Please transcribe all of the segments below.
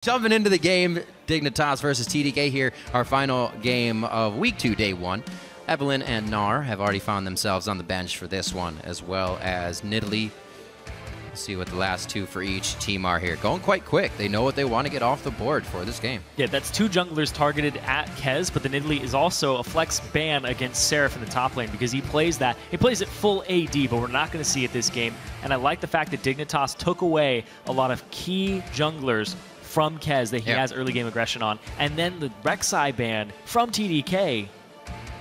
Jumping into the game, Dignitas versus TDK here, our final game of Week 2, Day 1. Evelyn and Nar have already found themselves on the bench for this one, as well as Nidalee. Let's see what the last two for each team are here. Going quite quick. They know what they want to get off the board for this game. Yeah, that's two junglers targeted at Kez, but the Nidalee is also a flex ban against Seraph in the top lane because he plays that. He plays it full AD, but we're not going to see it this game. And I like the fact that Dignitas took away a lot of key junglers from Kez that he has early game aggression on. And then the Rek'Sai ban from TDK,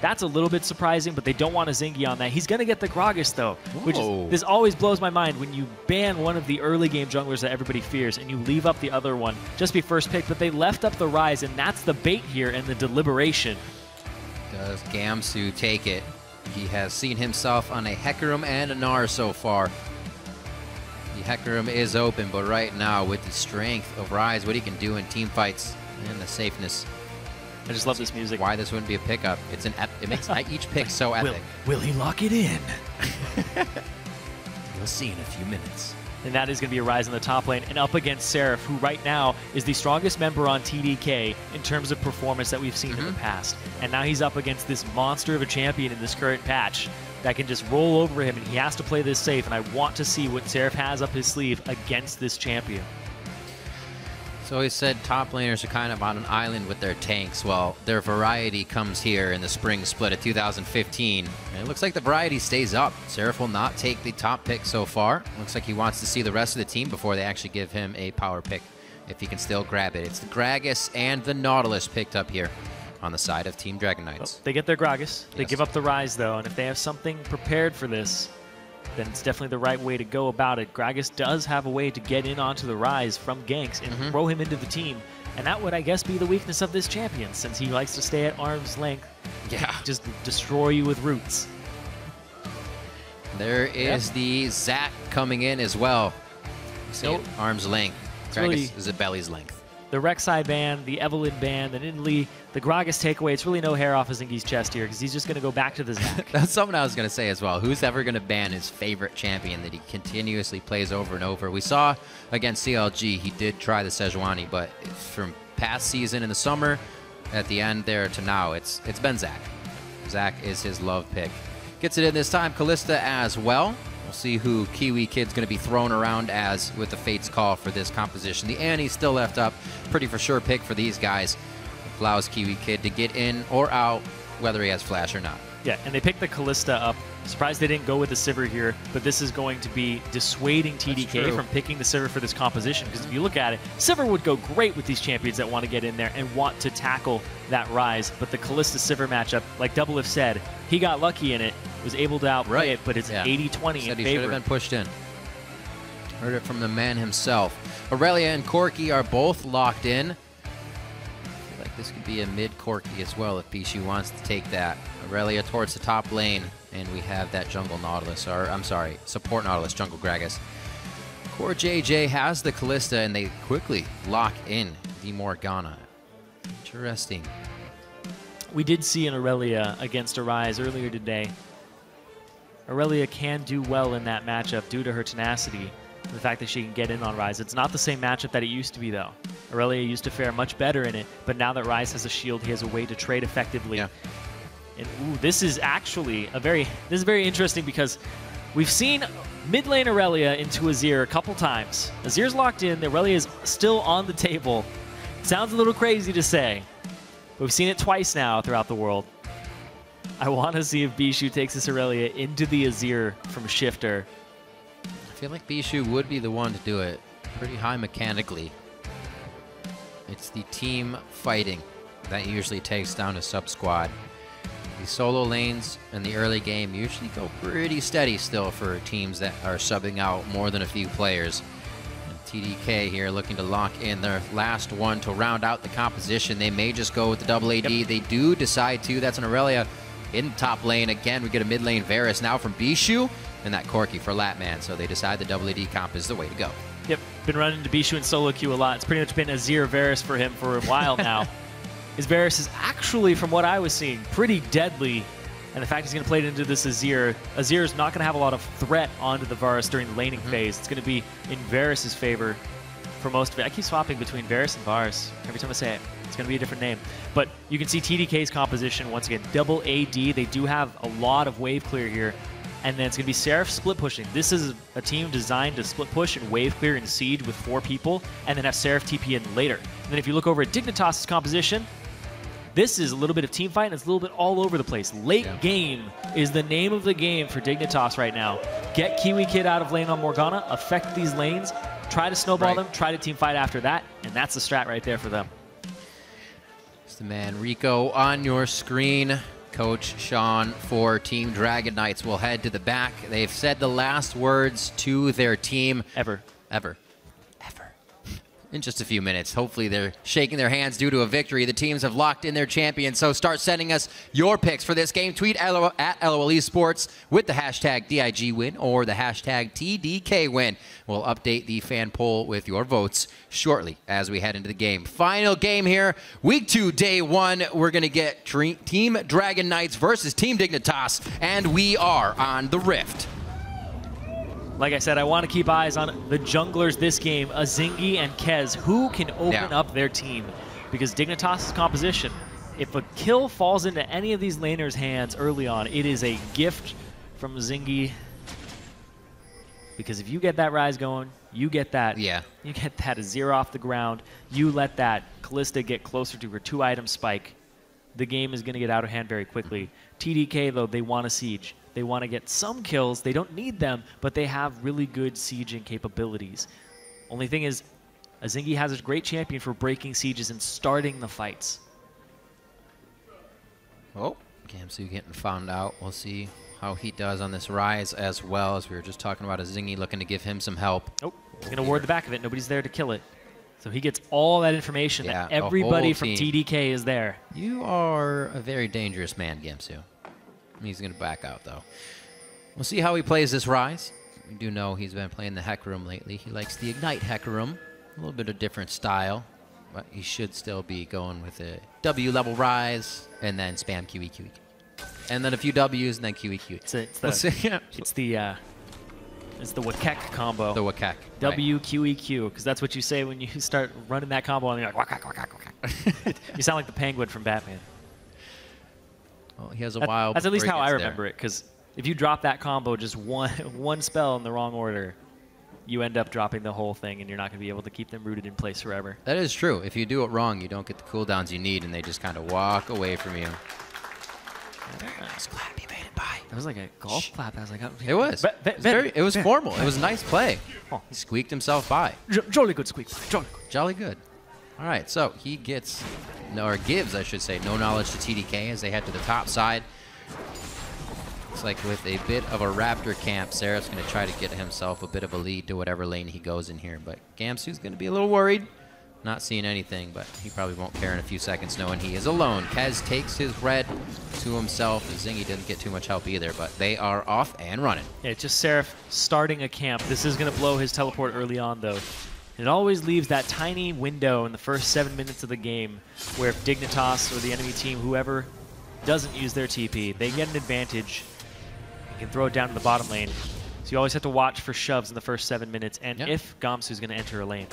that's a little bit surprising, but they don't want a Zingy on that. He's going to get the Gragas, though, which is, this always blows my mind when you ban one of the early game junglers that everybody fears and you leave up the other one. Just be first pick, but they left up the Ryze, and that's the bait here and the deliberation. Does Gamsu take it? He has seen himself on a Hecarim and a Gnar so far. The Hecarim is open, but right now with the strength of Ryze, what he can do in team fights and the safeness. I just love this music. Why this wouldn't be a pickup? It's an it makes each pick so epic. Will he lock it in? You'll see in a few minutes. And that is going to be a Ryze in the top lane and up against Seraph, who right now is the strongest member on TDK in terms of performance that we've seen in the past. And now he's up against this monster of a champion in this current patch that can just roll over him, and he has to play this safe, and I want to see what Seraph has up his sleeve against this champion. So he said top laners are kind of on an island with their tanks. Well, their variety comes here in the spring split of 2015. And it looks like the variety stays up. Seraph will not take the top pick so far. Looks like he wants to see the rest of the team before they actually give him a power pick, if he can still grab it. It's the Gragas and the Nautilus picked up here on the side of Team Dragon Knights. Well, they get their Gragas. They give up the Ryze, though, and if they have something prepared for this, then it's definitely the right way to go about it. Gragas does have a way to get in onto the Ryze from ganks and throw him into the team, and that would, I guess, be the weakness of this champion, since he likes to stay at arm's length. Yeah. Just destroy you with roots. There is the Zac coming in as well. Arm's length. Gragas really is at belly's length. The Rek'Sai ban, the Evelyn ban, the Nidalee, the Gragas takeaway. It's really no hair off of Zingy's chest here because he's just going to go back to the Zac. That's something I was going to say as well. Who's ever going to ban his favorite champion that he continuously plays over and over? We saw against CLG, he did try the Sejuani, but from past season in the summer, at the end there to now, it's been Zac. Zac is his love pick. Gets it in this time, Kalista as well. We'll see who Kiwi Kid's going to be thrown around as with the Fate's Call for this composition. The Annie's still left up. Pretty for sure pick for these guys. It allows Kiwi Kid to get in or out, whether he has flash or not. Yeah, and they picked the Kalista up. Surprised they didn't go with the Sivir here, but this is going to be dissuading TDK from picking the Sivir for this composition, because if you look at it, Sivir would go great with these champions that want to get in there and want to tackle that Ryze, but the Kalista-Sivir matchup, like Double If said, he got lucky in it, was able to outplay it, but it's 80-20 in favor. He should have been pushed in. Heard it from the man himself. Aurelia and Corki are both locked in. I feel like this could be a mid Corki as well if Bishu wants to take that. Aurelia towards the top lane, and we have that jungle Nautilus, or I'm sorry, support Nautilus, jungle Gragas. Core JJ has the Kalista, and they quickly lock in the Morgana. Interesting. We did see an Aurelia against a Ryze earlier today. Aurelia can do well in that matchup due to her tenacity and the fact that she can get in on Ryze. It's not the same matchup that it used to be, though. Aurelia used to fare much better in it, but now that Ryze has a shield, he has a way to trade effectively. And ooh, this is actually very interesting because we've seen mid lane Aurelia into Azir a couple times. Azir's locked in, Aurelia is still on the table. Sounds a little crazy to say, but we've seen it twice now throughout the world. I want to see if Bishu takes this Aurelia into the Azir from Shifter. I feel like Bishu would be the one to do it. Pretty high mechanically. It's the team fighting that usually takes down a sub-squad. The solo lanes in the early game usually go pretty steady still for teams that are subbing out more than a few players. And TDK here looking to lock in their last one to round out the composition. They may just go with the double AD. They do decide to. That's an Aurelia in top lane. Again, we get a mid lane Varus now from Bishu and that Corki for Latman. So they decide the double AD comp is the way to go. Yep, been running into Bishu in solo queue a lot. It's pretty much been Azir Varus for him for a while now. His Varus is actually, from what I was seeing, pretty deadly. And the fact he's going to play it into this Azir, Azir is not going to have a lot of threat onto the Varus during the laning phase. It's going to be in Varus' favor. for most of it. I keep swapping between Varus and Bars. Every time I say it, it's going to be a different name. But you can see TDK's composition, once again, double AD. They do have a lot of wave clear here. And then it's going to be Seraph split pushing. This is a team designed to split push and wave clear and siege with 4 people, and then have Seraph TP in later. And then if you look over at Dignitas' composition, this is a little bit of team fight, and it's a little bit all over the place. Late game is the name of the game for Dignitas right now. Get Kiwi Kid out of lane on Morgana, affect these lanes, try to snowball them, try to team fight after that, and that's the strat right there for them. It's the man Rico on your screen. Coach Sean for Team Dragon Knights will head to the back. They've said the last words to their team. Ever. In just a few minutes. Hopefully they're shaking their hands due to a victory. The teams have locked in their champion, so start sending us your picks for this game. Tweet at LOL Esports with the hashtag DIGWin or the hashtag TDKWin. We'll update the fan poll with your votes shortly as we head into the game. Final game here, Week 2, Day 1. We're going to get Team Dragon Knights versus Team Dignitas, and we are on the Rift. Like I said, I want to keep eyes on the junglers this game, Azingi and Kez, who can open up their team. Because Dignitas' composition, if a kill falls into any of these laners' hands early on, it is a gift from Azingi. Because if you get that Rise going, you get that. You get that Azir off the ground. You let that Kalista get closer to her 2-item spike. The game is going to get out of hand very quickly. TDK, though, they want to siege. They want to get some kills. They don't need them, but they have really good sieging capabilities. Only thing is, Azingi has a great champion for breaking sieges and starting the fights. Oh, Gamsu getting found out. We'll see how he does on this Rise as well, as we were just talking about Azingi looking to give him some help. Oh, he's going to ward the back of it. Nobody's there to kill it. So he gets all that information that everybody from TDK is there. You are a very dangerous man, Gamsu. He's going to back out, though. We'll see how he plays this Rise. We do know he's been playing the Hecarim lately. He likes the Ignite Hecarim. A little bit of different style, but he should still be going with a W-level Rise and then spam QE, QE. And then a few Ws and then QE, QE. It's the Wakek combo. The Wakek. W, QE, Q, because that's what you say when you start running that combo and you're like, Wakek, Wakek, Wakek. You sound like the Penguin from Batman. Well, he has a wild. That's at least how I remember it, because if you drop that combo just one spell in the wrong order, you end up dropping the whole thing, and you're not going to be able to keep them rooted in place forever. That is true. If you do it wrong, you don't get the cooldowns you need, and they just kind of walk away from you. I was glad he made it by. That was like a golf clap. I was like, oh, it was. It was formal. It was a nice play. Oh. He squeaked himself by. Jolly good squeak. Jolly good. All right, so he gets, or gives, I should say, no knowledge to TDK as they head to the top side. Looks like with a bit of a Raptor camp, Seraph's going to try to get himself a bit of a lead to whatever lane he goes in here. But Gamsu's going to be a little worried. Not seeing anything, but he probably won't care in a few seconds knowing he is alone. Kez takes his red to himself. Zingy didn't get too much help either, but they are off and running. Yeah, it's just Seraph starting a camp. This is going to blow his teleport early on, though. It always leaves that tiny window in the first 7 minutes of the game where if Dignitas or the enemy team, whoever doesn't use their TP, they get an advantage and can throw it down to the bottom lane. So you always have to watch for shoves in the first 7 minutes, and if Gamsu's going to enter a lane.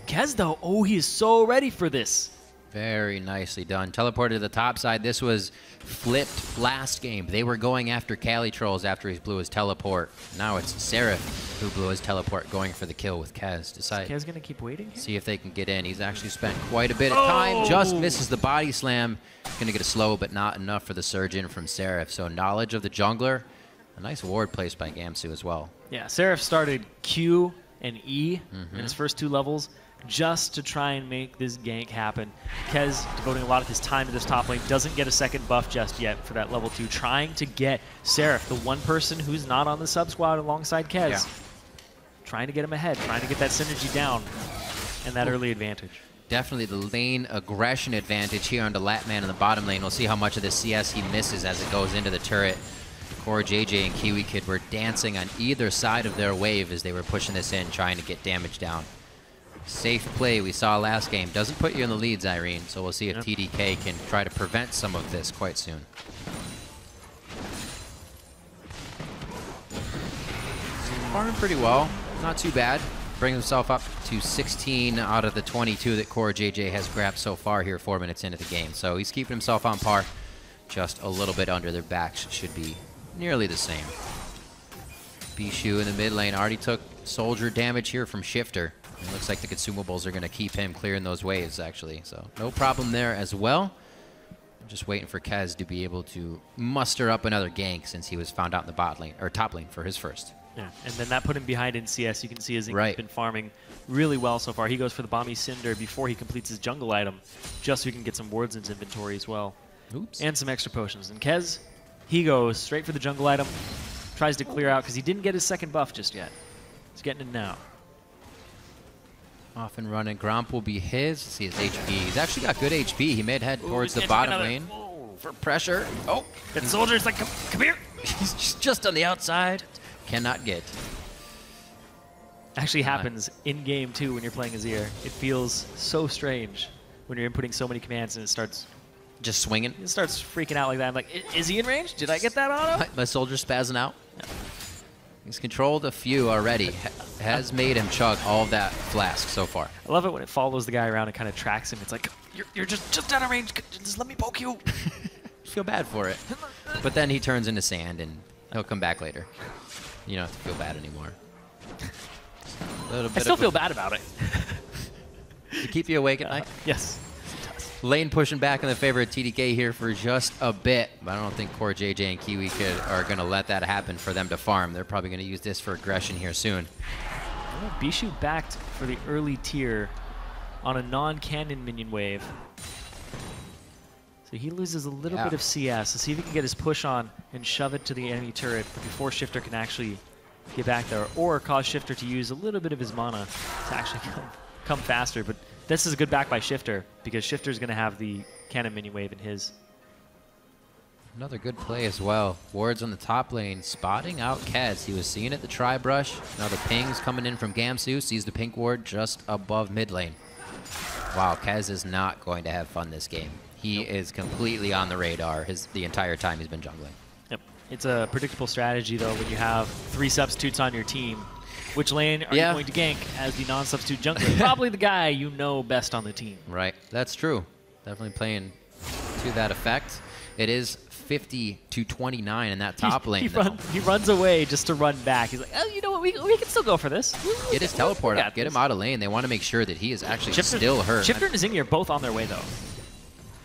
Kez, though, oh, he is so ready for this. Very nicely done. Teleported to the top side. This was flipped last game. They were going after Cali Trolls after he blew his teleport. Now it's Seraph who blew his teleport going for the kill with Kez. Is Kez going to keep waiting? See if they can get in. He's actually spent quite a bit of time. Just misses the body slam. Going to get a slow, but not enough for the surge in from Seraph. So knowledge of the jungler. A nice ward placed by Gamsu as well. Yeah, Seraph started Q and E in his first 2 levels. Just to try and make this gank happen. Kez devoting a lot of his time to this top lane, doesn't get a second buff just yet for that level 2, trying to get Seraph, the one person who's not on the sub squad alongside Kez, trying to get him ahead, trying to get that synergy down and that early advantage. Definitely the lane aggression advantage here on the Latman in the bottom lane. We'll see how much of the CS he misses as it goes into the turret. Core JJ and Kiwi Kid were dancing on either side of their wave as they were pushing this in, trying to get damage down. Safe play we saw last game. Doesn't put you in the leads, Irene, so we'll see if TDK can try to prevent some of this quite soon. Farming pretty well. Not too bad. brings himself up to 16 out of the 22 that Core JJ has grabbed so far here 4 minutes into the game. So he's keeping himself on par, just a little bit under. Their backs should be nearly the same. Bishu in the mid lane already took soldier damage here from Shifter. It looks like the consumables are going to keep him clearing those waves, actually. So no problem there as well. I'm just waiting for Kez to be able to muster up another gank since he was found out in the bot lane, or top lane for his first. Yeah, and then that put him behind in CS. You can see his Right. been farming really well so far. He goes for the Bomby Cinder before he completes his jungle item, just so he can get some wards in his inventory as well. Oops. And some extra potions. And Kez, he goes straight for the jungle item, tries to clear out because he didn't get his second buff just yet. He's getting it now. Off and running. Gromp will be his. Let's see his HP. He's actually got good HP. He may head towards the bottom lane for pressure. Oh, that soldier's like, come here. He's just on the outside. Cannot get. Actually happens in game too when you're playing Azir. It feels so strange when you're inputting so many commands and it starts just swinging. It starts freaking out like that. I'm like, is he in range? Did I get that on him? My soldier's spazzing out. Yeah. He's controlled a few already. Has made him chug all of that flask so far. I love it when it follows the guy around and kind of tracks him. It's like, you're just out of range. Just let me poke you. Feel bad for it. But then he turns into sand and he'll come back later. You don't have to feel bad anymore. I still feel bad about it. To keep you awake at night? Yes. Lane pushing back in the favor of TDK here for just a bit, but I don't think Core JJ and Kiwi are going to let that happen for them to farm. They're probably going to use this for aggression here soon. Oh, Bishu backed for the early tier on a non-cannon minion wave. So he loses a little bit of CS. So see if he can get his push on and shove it to the enemy turret before Shifter can actually get back there, or cause Shifter to use a little bit of his mana to actually come faster. But this is a good back by Shifter, because Shifter's going to have the cannon minion wave in his. Another good play as well. Wards on the top lane, spotting out Kez. He was seeing it, the tri-brush. Now the ping's coming in from Gamsu, sees the pink ward just above mid lane. Wow, Kez is not going to have fun this game. He is completely on the radar the entire time he's been jungling. Yep. It's a predictable strategy, though, when you have 3 substitutes on your team. Which lane are you going to gank as the non-substitute jungler? Probably the guy you know best on the team. Right. That's true. Definitely playing to that effect. It is 50-29 in that top lane. He runs away just to run back. He's like, oh, you know what? We can still go for this. Get his teleport up. Get him out of lane. They want to make sure that he is actually still hurt. Shifter and Zingyi are both on their way, though.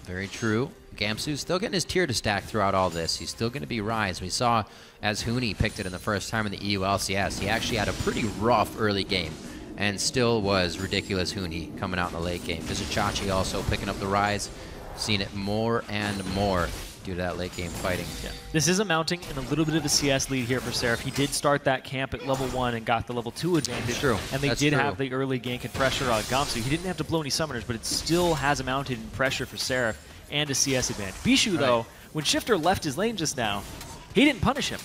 Very true. Gamsu's still getting his tier to stack throughout all this. He's still going to be Rise. We saw as Huni picked it in the first time in the EU LCS, he actually had a pretty rough early game and still was ridiculous Huni coming out in the late game. Vizichachi also picking up the Rise. Seen it more and more due to that late game fighting. Yeah. This is amounting in a little bit of a CS lead here for Seraph. He did start that camp at level 1 and got the level 2 advantage. True. And they did have the early gank and pressure on Gamsu. He didn't have to blow any summoners, but it still has amounted in pressure for Seraph and a CS advantage. Bishu, though, when Shifter left his lane just now, he didn't punish him.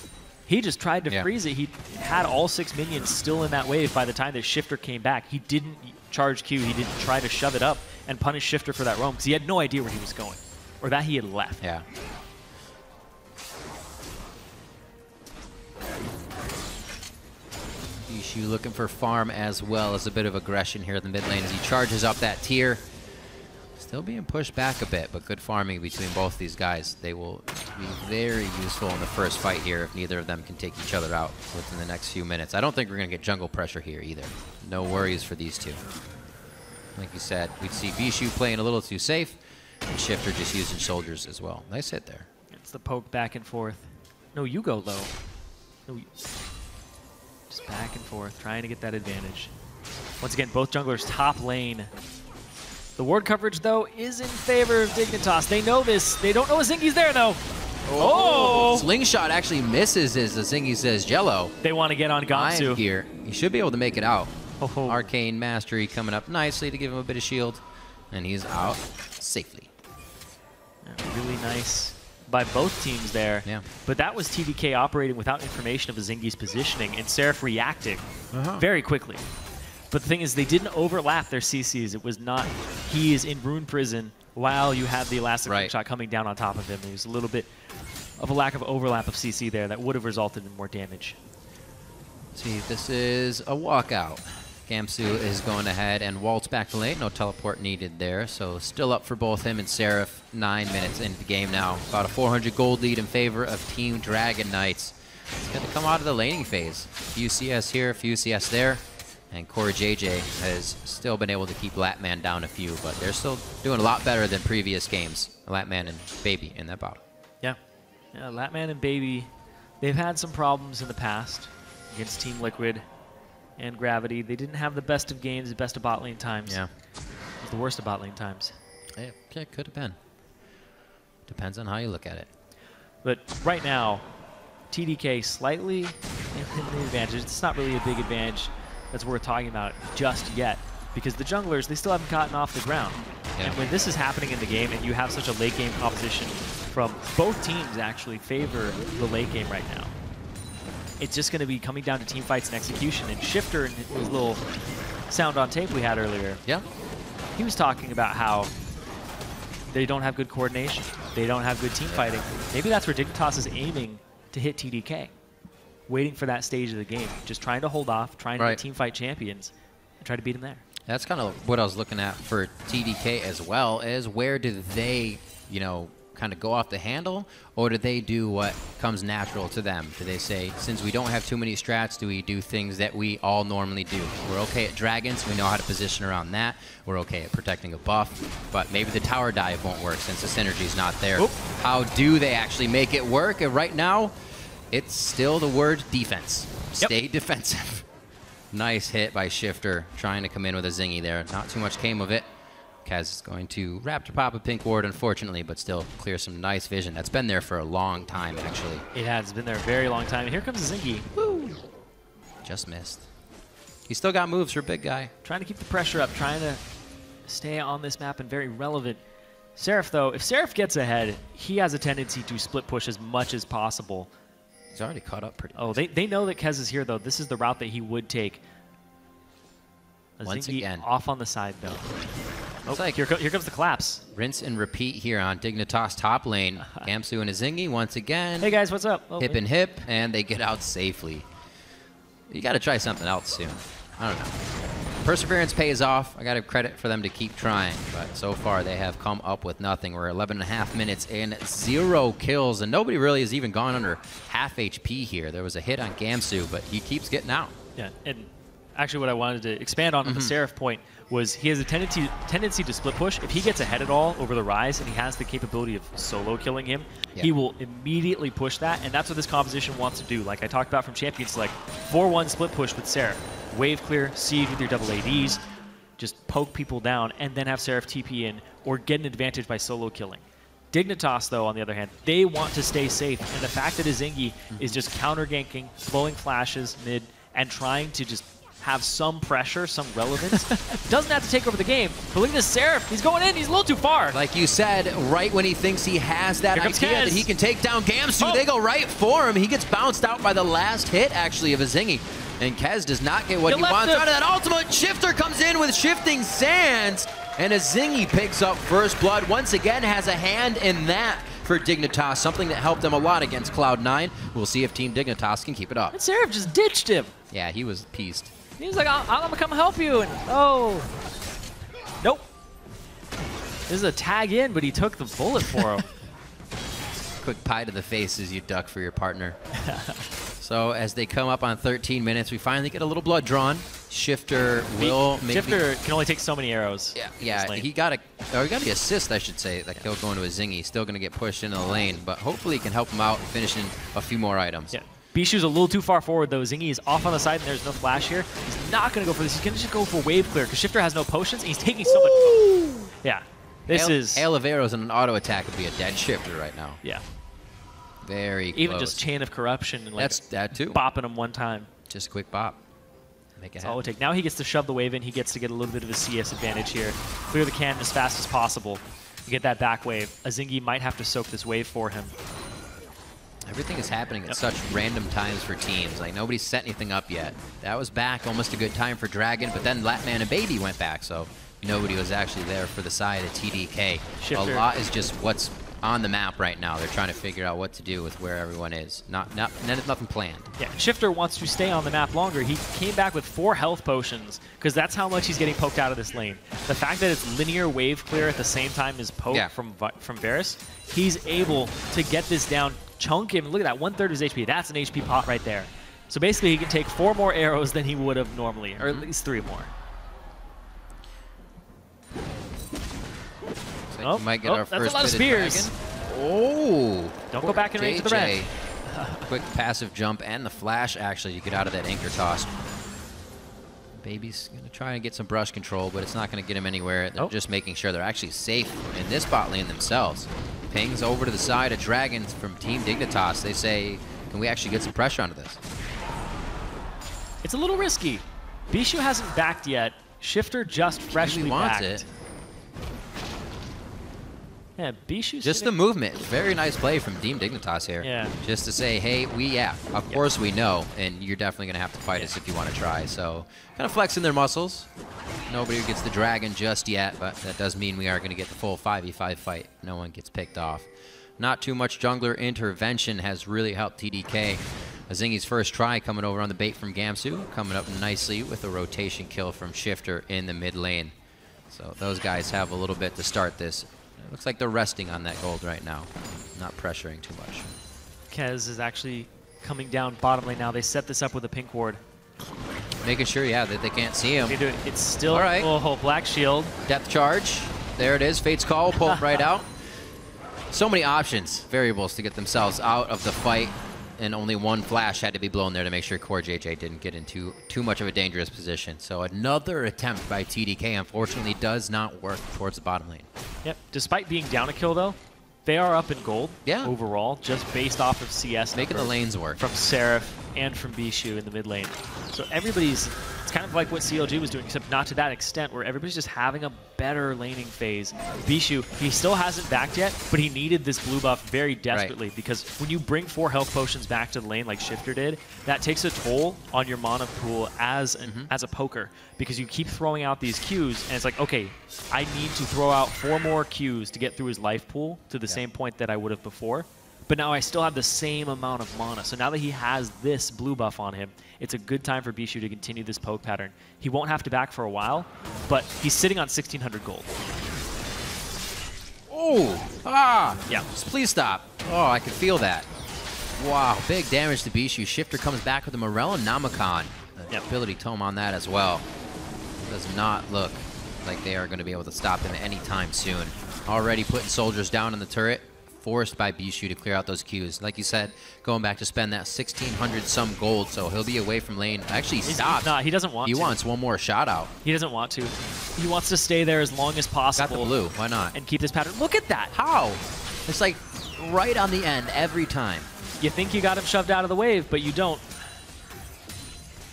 He just tried to freeze it. He had all 6 minions still in that wave by the time that Shifter came back. He didn't charge Q. He didn't try to shove it up and punish Shifter for that roam because he had no idea where he was going or that he had left. Yeah. Bishu looking for farm as well as a bit of aggression here in the mid lane as he charges up that tier. Still being pushed back a bit, but good farming between both these guys. They will be very useful in the first fight here if neither of them can take each other out within the next few minutes. I don't think we're going to get jungle pressure here either. No worries for these two. Like you said, we'd see Bishu playing a little too safe, and Shifter just using soldiers as well. Nice hit there. It's the poke back and forth. No, you go low. No, just back and forth, trying to get that advantage. Once again, both junglers top lane. The ward coverage, though, is in favor of Dignitas. They know this. They don't know Zingyi's there, though. Oh! Slingshot actually misses as Zingyi says Jello. They want to get on Gamsu. Here. He should be able to make it out. Arcane Mastery coming up nicely to give him a bit of shield. And he's out safely. Really nice by both teams there. Yeah. But that was TDK operating without information of Zingyi's positioning and Seraph reacting very quickly. But the thing is, they didn't overlap their CCs. It was not, he is in Rune Prison while you have the Elastic shot coming down on top of him. There was a little bit of a lack of overlap of CC there that would have resulted in more damage. See, this is a walkout. Gamsu is going ahead and waltz back to lane. No teleport needed there. So still up for both him and Seraph. 9 minutes into the game now. About a 400 gold lead in favor of Team Dragon Knights. It's going to come out of the laning phase. A few CS here, a few CS there. And Core JJ has still been able to keep Latman down a few, but they're still doing a lot better than previous games. Latman and Baby in that bottle. Yeah. Yeah, Latman and Baby, they've had some problems in the past against Team Liquid and Gravity. They didn't have the best of games, the best of bot lane times. Yeah. It was the worst of bot lane times. It could have been. Depends on how you look at it. But right now, TDK slightly in the advantage. It's not really a big advantage that's worth talking about just yet, because the junglers, they still haven't gotten off the ground. Yeah. And when this is happening in the game and you have such a late game composition from both teams actually favor the late game right now, it's just going to be coming down to team fights and execution. And Shifter, in his little sound on tape we had earlier, Yeah. he was talking about how they don't have good coordination. They don't have good team fighting. Maybe that's where Dignitas is aiming to hit TDK, waiting for that stage of the game, just trying to hold off, trying to get team fight champions, and try to beat them there. That's kind of what I was looking at for TDK as well, is where do they, you know, kind of go off the handle, or do they do what comes natural to them? Do they say, since we don't have too many strats, do we do things that we all normally do? We're okay at dragons, we know how to position around that. We're okay at protecting a buff, but maybe the tower dive won't work since the synergy's not there. Oop. How do they actually make it work? And right now, it's still the word defense. Stay defensive. Nice hit by Shifter, trying to come in with a zingy there. Not too much came of it. Kaz is going to Raptor pop a pink ward, unfortunately, but still clear some nice vision. That's been there for a long time, actually. It has been there a very long time. And here comes Zingy. Woo! Just missed. He's still got moves for a big guy. Trying to keep the pressure up, trying to stay on this map and very relevant. Seraph, though, if Seraph gets ahead, he has a tendency to split push as much as possible. He's already caught up pretty Oh, they know that Kez is here, though. This is the route that he would take. Once Zingy again. off on the side, though. It's Oh, like here comes the collapse. rinse and repeat here on Dignitas top lane. Gamsu and a zingy once again. Hey, guys, what's up? Oh, Hip and hip, and they get out safely. You got to try something else soon. I don't know. Perseverance pays off. I got to credit for them to keep trying, but so far they have come up with nothing. We're 11.5 minutes in, 0 kills, and nobody really has even gone under half HP here. There was a hit on Gamsu, but he keeps getting out. Yeah, and actually what I wanted to expand on the Seraph point was he has a tendency to split push. If he gets ahead at all over the Rise and he has the capability of solo killing him, he will immediately push that, and that's what this composition wants to do. Like I talked about from Champion Select, 4-1 split push with Seraph. Wave clear, siege with your double ADs, just poke people down, and then have Seraph TP in or get an advantage by solo killing. Dignitas, though, on the other hand, they want to stay safe, and the fact that Zingy is just counter-ganking, blowing flashes mid, and trying to just have some pressure, some relevance. Doesn't have to take over the game, but look at this Seraph. He's going in. He's a little too far. Like you said, right when he thinks he has that idea that he can take down Gamsu, they go right for him. He gets bounced out by the last hit, actually, of a zingy. And Kez does not get what he wants out of that ultimate. Shifter comes in with Shifting Sands, and a zingy picks up first blood. Once again, has a hand in that for Dignitas, something that helped them a lot against Cloud9. We'll see if Team Dignitas can keep it up. And Seraph just ditched him. Yeah, he was pieced. He was like, I'm gonna come help you, and nope. This is a tag in, but he took the bullet for him. Quick pie to the face as you duck for your partner. So as they come up on 13 minutes, we finally get a little blood drawn. Shifter will maybe... Shifter can only take so many arrows. Yeah, he got the assist, I should say, that he'll go into a zingy. Still gonna get pushed into the lane, but hopefully he can help him out finishing a few more items. Yeah. Bishu's a little too far forward, though. Zingy is off on the side, and there's no flash here. He's not going to go for this. He's going to just go for wave clear, because Shifter has no potions, and he's taking so much... Yeah. This is... Hail of Arrows and an auto attack would be a dead Shifter right now. Yeah. Very close. Even just Chain of Corruption and, like, that's that too. Bopping him one time. Just a quick bop. Make it That's all it would take. Now he gets to shove the wave in. He gets to get a little bit of a CS advantage here. Clear the cannon as fast as possible. You get that back wave. A Zingy might have to soak this wave for him. Everything is happening at such random times for teams. Like, nobody's set anything up yet. That was back, almost a good time for Dragon, but then Latman and Baby went back, so nobody was actually there for the side of TDK. Shifter. A lot is just what's on the map right now. They're trying to figure out what to do with where everyone is. Nothing planned. Yeah, Shifter wants to stay on the map longer. He came back with 4 health potions because that's how much he's getting poked out of this lane. The fact that it's linear wave clear at the same time as poke from Varus, he's able to get this down, chunk him. Look at that, 1/3 of his HP. That's an HP pot right there. So basically, he can take 4 more arrows than he would have normally, or at least 3 more. So might get our that's first a lot of spears. Oh! Don't go back and range to the red. Quick passive jump and the flash, actually, to get out of that anchor toss. Baby's going to try and get some brush control, but it's not going to get him anywhere. They're just making sure they're actually safe in this bot lane themselves. Pings over to the side of Dragons from Team Dignitas. They say, can we actually get some pressure onto this? It's a little risky. Bishu hasn't backed yet. Shifter just freshly backed. It. Yeah, Bishu. Just the movement. Very nice play from Team Dignitas here. Yeah. Just to say, hey, of course we know, and you're definitely going to have to fight us if you want to try. So, kind of flexing their muscles. Nobody gets the dragon just yet, but that does mean we are going to get the full 5v5 fight. No one gets picked off. Not too much jungler intervention has really helped TDK. Azingi's first try coming over on the bait from Gamsu, coming up nicely with a rotation kill from Shifter in the mid lane. So those guys have a little bit to start this. It looks like they're resting on that gold right now, not pressuring too much. Kez is actually coming down bottom lane now. They set this up with a pink ward. Making sure, that they can't see him. It's still, all right. Oh, black shield. Depth charge. There it is. Fate's Call, pull right out. So many options, variables to get themselves out of the fight, and only one flash had to be blown there to make sure Core JJ didn't get into too much of a dangerous position. So another attempt by TDK, unfortunately, does not work towards the bottom lane. Yep. Despite being down a kill, though, they are up in gold overall, just based off of CS. Making the lanes work. From Seraph and from Bishu in the mid lane. So everybody's, it's kind of like what CLG was doing, except not to that extent, where everybody's just having a better laning phase. Bishu, he still hasn't backed yet, but he needed this blue buff very desperately because when you bring 4 health potions back to the lane like Shifter did, that takes a toll on your mana pool as a poker because you keep throwing out these Qs and it's like, okay, I need to throw out 4 more Qs to get through his life pool to the same point that I would have before. But now I still have the same amount of mana. So now that he has this blue buff on him, it's a good time for Bishu to continue this poke pattern. He won't have to back for a while, but he's sitting on 1,600 gold. Oh! Yeah. Please stop. Oh, I can feel that. Wow, big damage to Bishu. Shifter comes back with a Morello Namakan. Ability tome on that as well. Does not look like they are going to be able to stop him anytime soon. Already putting soldiers down in the turret. Forced by Bishu to clear out those Qs. Like you said, going back to spend that 1,600 some gold, so he'll be away from lane. Actually, he stops. No, he doesn't want to. He wants one more shot out. He doesn't want to. He wants to stay there as long as possible. Got the blue. Why not? And keep this pattern. Look at that. How? It's like right on the end every time. You think you got him shoved out of the wave, but you don't.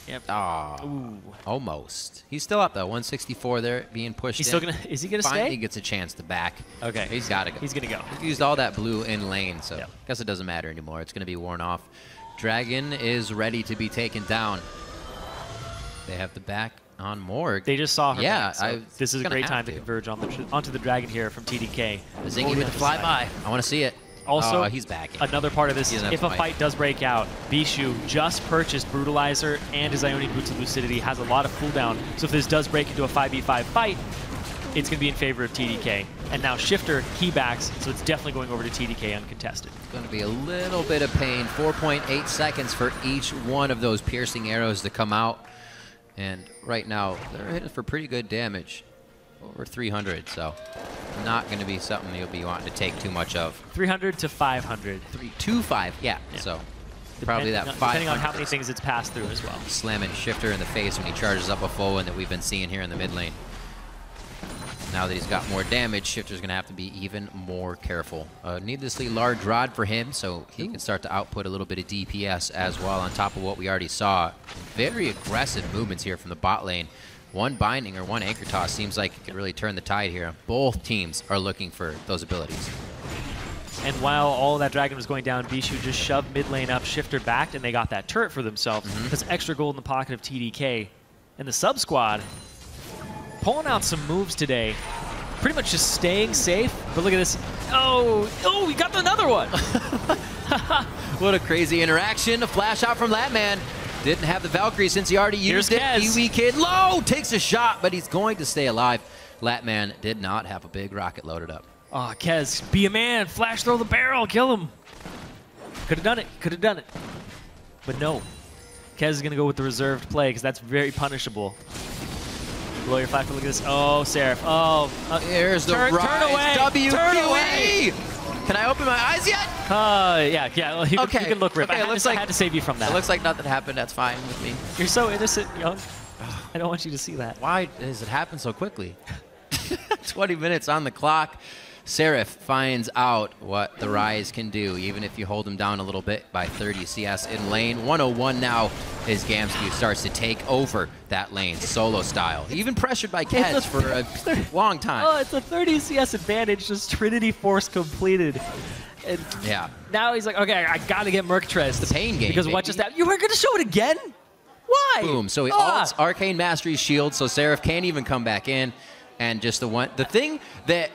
Yep. Oh, almost. He's still up though. 164 there, being pushed. He's still gonna. Is he gonna stay? Finally gets a chance to back. Okay. He's got to go. He's gonna go. He's used all that blue in lane, so I guess it doesn't matter anymore. It's gonna be worn off. Dragon is ready to be taken down. They have the back on Morg. They just saw her. Yeah, back, so this is a great time to converge on onto the Dragon here from TDK. Zingy with the flyby. I want to see it. Also, he's back. Another part of this is if a fight does break out, Bishu just purchased Brutalizer and his Ionic Boots of Lucidity, has a lot of cooldown. So if this does break into a 5v5 fight, it's going to be in favor of TDK. And now Shifter, he backs, so it's definitely going over to TDK uncontested. It's going to be a little bit of pain. 4.8 seconds for each one of those piercing arrows to come out. And right now, they're hitting for pretty good damage. Over 300, so not going to be something you'll be wanting to take too much of. 300 to 500. 5, yeah. So probably that 500. Depending on how many things it's passed through as well. Slamming Shifter in the face when he charges up a full one that we've been seeing here in the mid lane. Now that he's got more damage, Shifter's going to have to be even more careful. Needlessly large rod for him, so he can start to output a little bit of DPS as well on top of what we already saw. Very aggressive movements here from the bot lane. One binding or one anchor toss seems like it could really turn the tide here. Both teams are looking for those abilities. And while all that Dragon was going down, Bishu just shoved mid lane up, Shifter backed, and they got that turret for themselves. That's extra gold in the pocket of TDK. And the sub squad pulling out some moves today. pretty much just staying safe. But look at this. Oh, we got another one. What a crazy interaction. A flash out from Latman. Didn't have the Valkyrie since he already used it. Kiwi Kid low takes a shot, but he's going to stay alive. Latman did not have a big rocket loaded up. Oh, Kez, be a man. Flash throw the barrel. Kill him. Could have done it. Could have done it. But no. Kez is going to go with the reserved play because that's very punishable. Blow your 5 foot. Look at this. Oh, Seraph. Oh. Here's the rise. Turn away. W2D1. Turn away. Can I open my eyes yet? Yeah. Well, you can look, Rip. Okay, I had to save you from that. It looks like nothing happened. That's fine with me. You're so innocent, young. I don't want you to see that. Why does it happen so quickly? 20 minutes on the clock. Seraph finds out what the Rise can do, even if you hold him down a little bit by 30 CS in lane. 101 now as Gamsky starts to take over that lane, solo style. Even pressured by Kez for a long time. Oh, it's a 30 CS advantage, just Trinity Force completed. And yeah. Now he's like, okay, I got to get Merctrez. It's the pain game, because baby. what just happened? You were going to show it again? Why? Boom. So he ults Arcane Mastery Shield, so Seraph can't even come back in. And just the thing that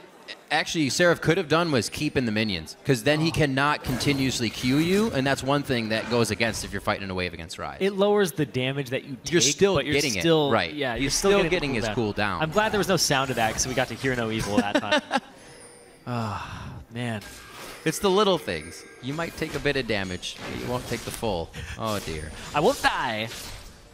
actually Seraph could have done was keep in the minions, because then he cannot continuously Q you, and that's one thing that goes against if you're fighting in a wave against Rise. It lowers the damage that you take, you're still but getting you're still, it. Right. Yeah, you're still getting his cooldown. I'm glad there was no sound of that, because we got to hear no evil that time. Oh, man. It's the little things. You might take a bit of damage, but you won't take the full. Oh, dear. I won't die,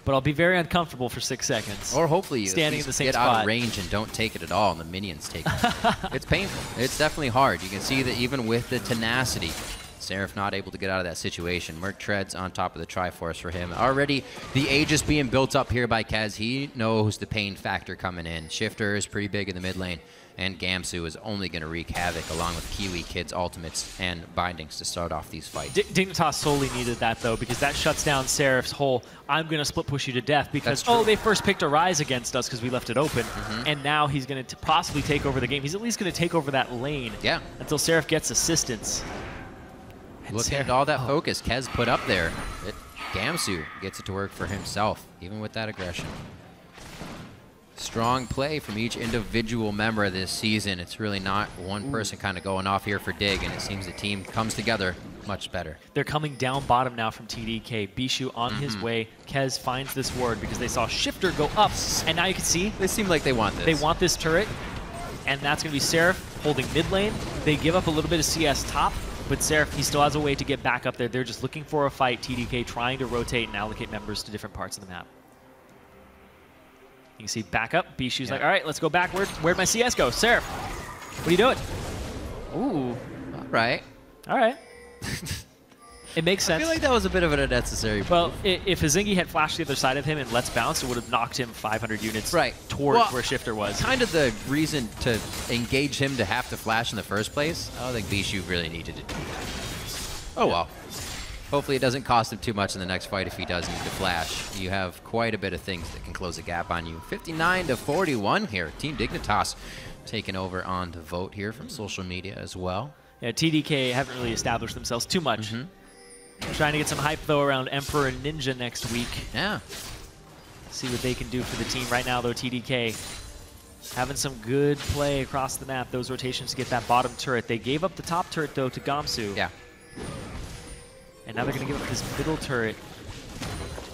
but I'll be very uncomfortable for 6 seconds. Or hopefully you standing in the same get spot. out of range and don't take it at all, and the minions take it. It's painful. It's definitely hard. You can see that even with the tenacity, Seraph not able to get out of that situation. Merctrez on top of the Triforce for him. Already the Aegis being built up here by Kez. He knows the pain factor coming in. Shifter is pretty big in the mid lane. And Gamsu is only going to wreak havoc along with Kiwi Kid's ultimates and bindings to start off these fights. Dignitas solely needed that, though, because that shuts down Seraph's whole, I'm going to split push you to death, because, oh, they first picked a Rise against us because we left it open, and now he's going to possibly take over the game. He's at least going to take over that lane until Seraph gets assistance. And Look at all that focus Kez put up there. Gamsu gets it to work for himself, even with that aggression. Strong play from each individual member this season. It's really not one person kind of going off here for Dig, and it seems the team comes together much better. They're coming down bottom now from TDK. Bishu on his way. Kez finds this ward because they saw Shifter go up, and now you can see they seem like they want this. They want this turret, and that's going to be Seraph holding mid lane. They give up a little bit of CS top, but Seraph, he still has a way to get back up there. They're just looking for a fight. TDK trying to rotate and allocate members to different parts of the map. You can see back up. Bishu's like, all right, let's go backward. Where'd my CS go? Seraph, what are you doing? Ooh. All right. All right. It makes sense. I feel like that was a bit of an unnecessary move. Well, if Azingi had flashed the other side of him and Let's Bounce, it would have knocked him 500 units towards where Shifter was. Kind of the reason to engage him to have to flash in the first place. I don't think Bishu really needed to do that. Oh, well. Hopefully it doesn't cost him too much in the next fight if he does need to flash. You have quite a bit of things that can close the gap on you. 59-41 here. Team Dignitas taking over on the vote here from social media as well. Yeah, TDK haven't really established themselves too much. Trying to get some hype, though, around Emperor and Ninja next week. Yeah. See what they can do for the team. Right now, though, TDK having some good play across the map. Those rotations to get that bottom turret. They gave up the top turret, though, to Gamsu. Yeah. And now they're going to give up this middle turret.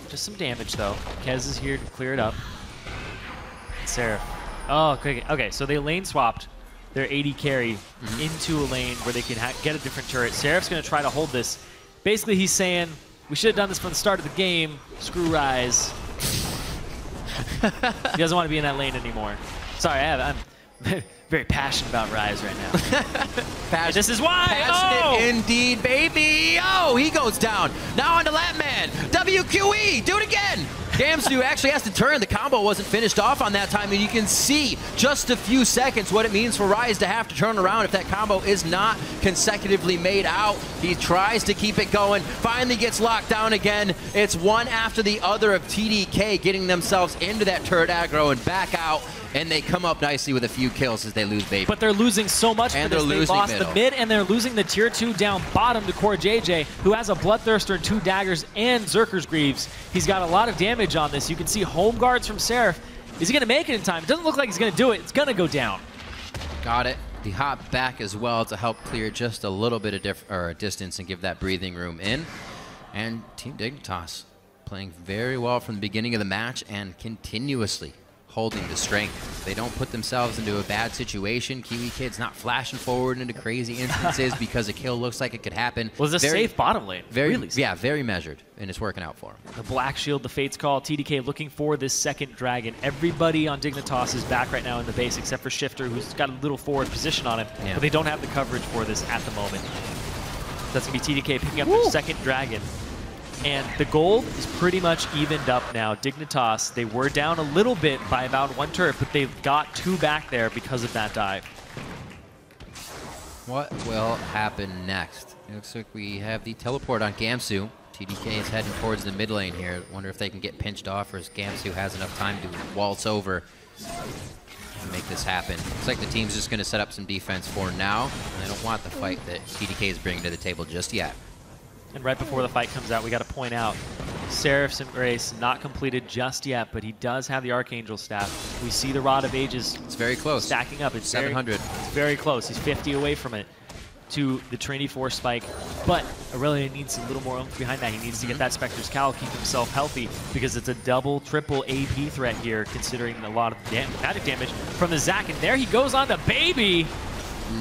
Just some damage, though. Kez is here to clear it up. And Seraph. Oh, okay, so they lane swapped their AD carry into a lane where they can get a different turret. Seraph's going to try to hold this. Basically, he's saying, we should have done this from the start of the game. Screw Rise. He doesn't want to be in that lane anymore. Sorry, I'm very passionate about Rise right now. This is why. Passionate indeed, baby. Oh, he goes down. Now on to Latman. WQE. Do it again. Gamsu actually has to turn. The combo wasn't finished off on that time, and you can see just a few seconds what it means for Rise to have to turn around if that combo is not consecutively made out. He tries to keep it going, finally gets locked down again. It's one after the other of TDK getting themselves into that turret aggro and back out, and they come up nicely with a few kills as they lose baby. But they're losing so much for this. They lost the mid, and they're losing the tier 2 down bottom to Core JJ, who has a Bloodthirster and 2 daggers and Zerker's Greaves. He's got a lot of damage on this. You can see home guards from Seraph. Is he going to make it in time? It doesn't look like he's going to do it. It's going to go down. Got it. The hop back as well to help clear just a little bit of distance and give that breathing room in. And Team Dignitas playing very well from the beginning of the match and continuously holding the strength. They don't put themselves into a bad situation. Kiwi Kid's not flashing forward into crazy instances because a kill looks like it could happen. Well, it's a safe bottom lane. Really safe. Yeah, very measured, and it's working out for him. The Black Shield, the Fates Call, TDK looking for this second dragon. Everybody on Dignitas is back right now in the base except for Shifter, who's got a little forward position on him, but they don't have the coverage for this at the moment. That's going to be TDK picking up their second dragon. And the gold is pretty much evened up now. Dignitas, they were down a little bit by about 1 turret, but they've got 2 back there because of that dive. What will happen next? It looks like we have the teleport on Gamsu. TDK is heading towards the mid lane here. Wonder if they can get pinched off, or if Gamsu has enough time to waltz over and make this happen. Looks like the team's just going to set up some defense for now. And they don't want the fight that TDK is bringing to the table just yet. And right before the fight comes out, we got to point out, Seraph's Embrace not completed just yet, but he does have the Archangel staff. We see the Rod of Ages. It's very close. Stacking up. It's 700. It's very close. He's 50 away from it to the Trinity Force spike. But Aurelia needs a little more oomph behind that. He needs to get that Spectre's Cowl, keep himself healthy, because it's a double, triple AP threat here, considering a lot of magic damage from the Zac. And there he goes on the Baby.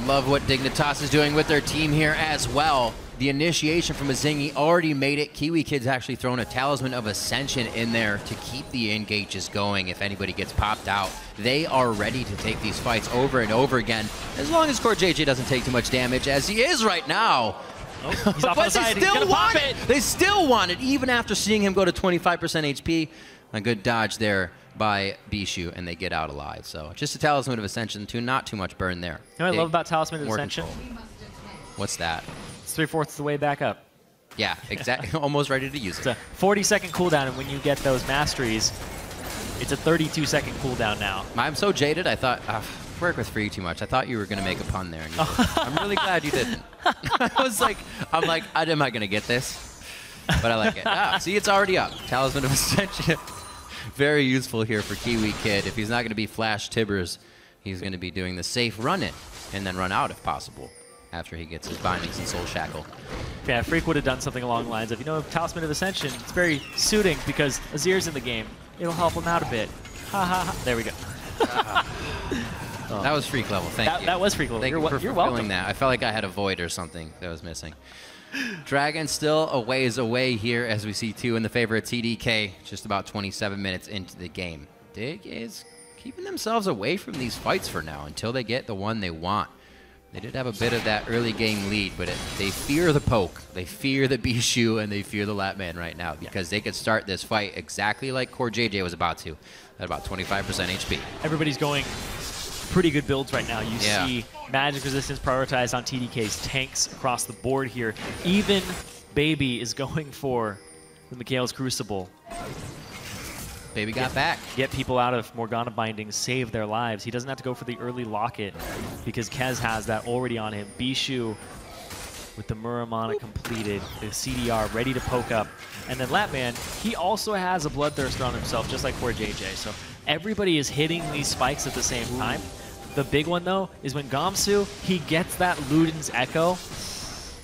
Love what Dignitas is doing with their team here as well. The initiation from a Zingy already made it. Kiwi Kid's actually thrown a Talisman of Ascension in there to keep the engages going if anybody gets popped out. They are ready to take these fights over and over again, as long as CoreJJ doesn't take too much damage, as he is right now. Oh, he's off on the side. They still want it. They still want it, even after seeing him go to 25% HP. A good dodge there by Bishu, and they get out alive. So just a Talisman of Ascension, not too much burn there. You know what I love about Talisman of Ascension? What's that? It's 3/4 the way back up. Yeah, exactly. Almost ready to use it. It's a 40-second cooldown, and when you get those masteries, it's a 32-second cooldown now. I'm so jaded, I thought, work with Free too much. I thought you were going to make a pun there. And you I'm really glad you didn't. I'm like, am I going to get this? But I like it. See, it's already up. Talisman of Ascension. Very useful here for Kiwi Kid. If he's not going to be Flash Tibbers, he's going to be doing the safe run in and then run out if possible, after he gets his bindings and soul shackle. Yeah, Freak would have done something along the lines of, Talisman of Ascension, it's very suiting because Azir's in the game. It'll help him out a bit. Ha ha ha. There we go. That was Freak level. Thank you. That was Freak level. Thank you for you're welcome. That. I felt like I had a void or something that was missing. Dragon still a ways away here as we see 2 in the favor of TDK, just about 27 minutes into the game. Dig is keeping themselves away from these fights for now until they get the one they want. They did have a bit of that early game lead, but they fear the poke, they fear the Bishu, and they fear the Lapman right now because they could start this fight exactly like CoreJJ was about to, at about 25% HP. Everybody's going pretty good builds right now. You see magic resistance prioritized on TDK's tanks across the board here. Even Baby is going for the Mikhail's Crucible. Baby got back. Get people out of Morgana bindings, save their lives. He doesn't have to go for the early locket because Kez has that already on him. Bishu with the Muramana completed, the CDR ready to poke up. And then Lapman, he also has a Bloodthirster on himself, just like CoreJJ. So everybody is hitting these spikes at the same time. The big one, though, is when Gamsu, he gets that Luden's Echo.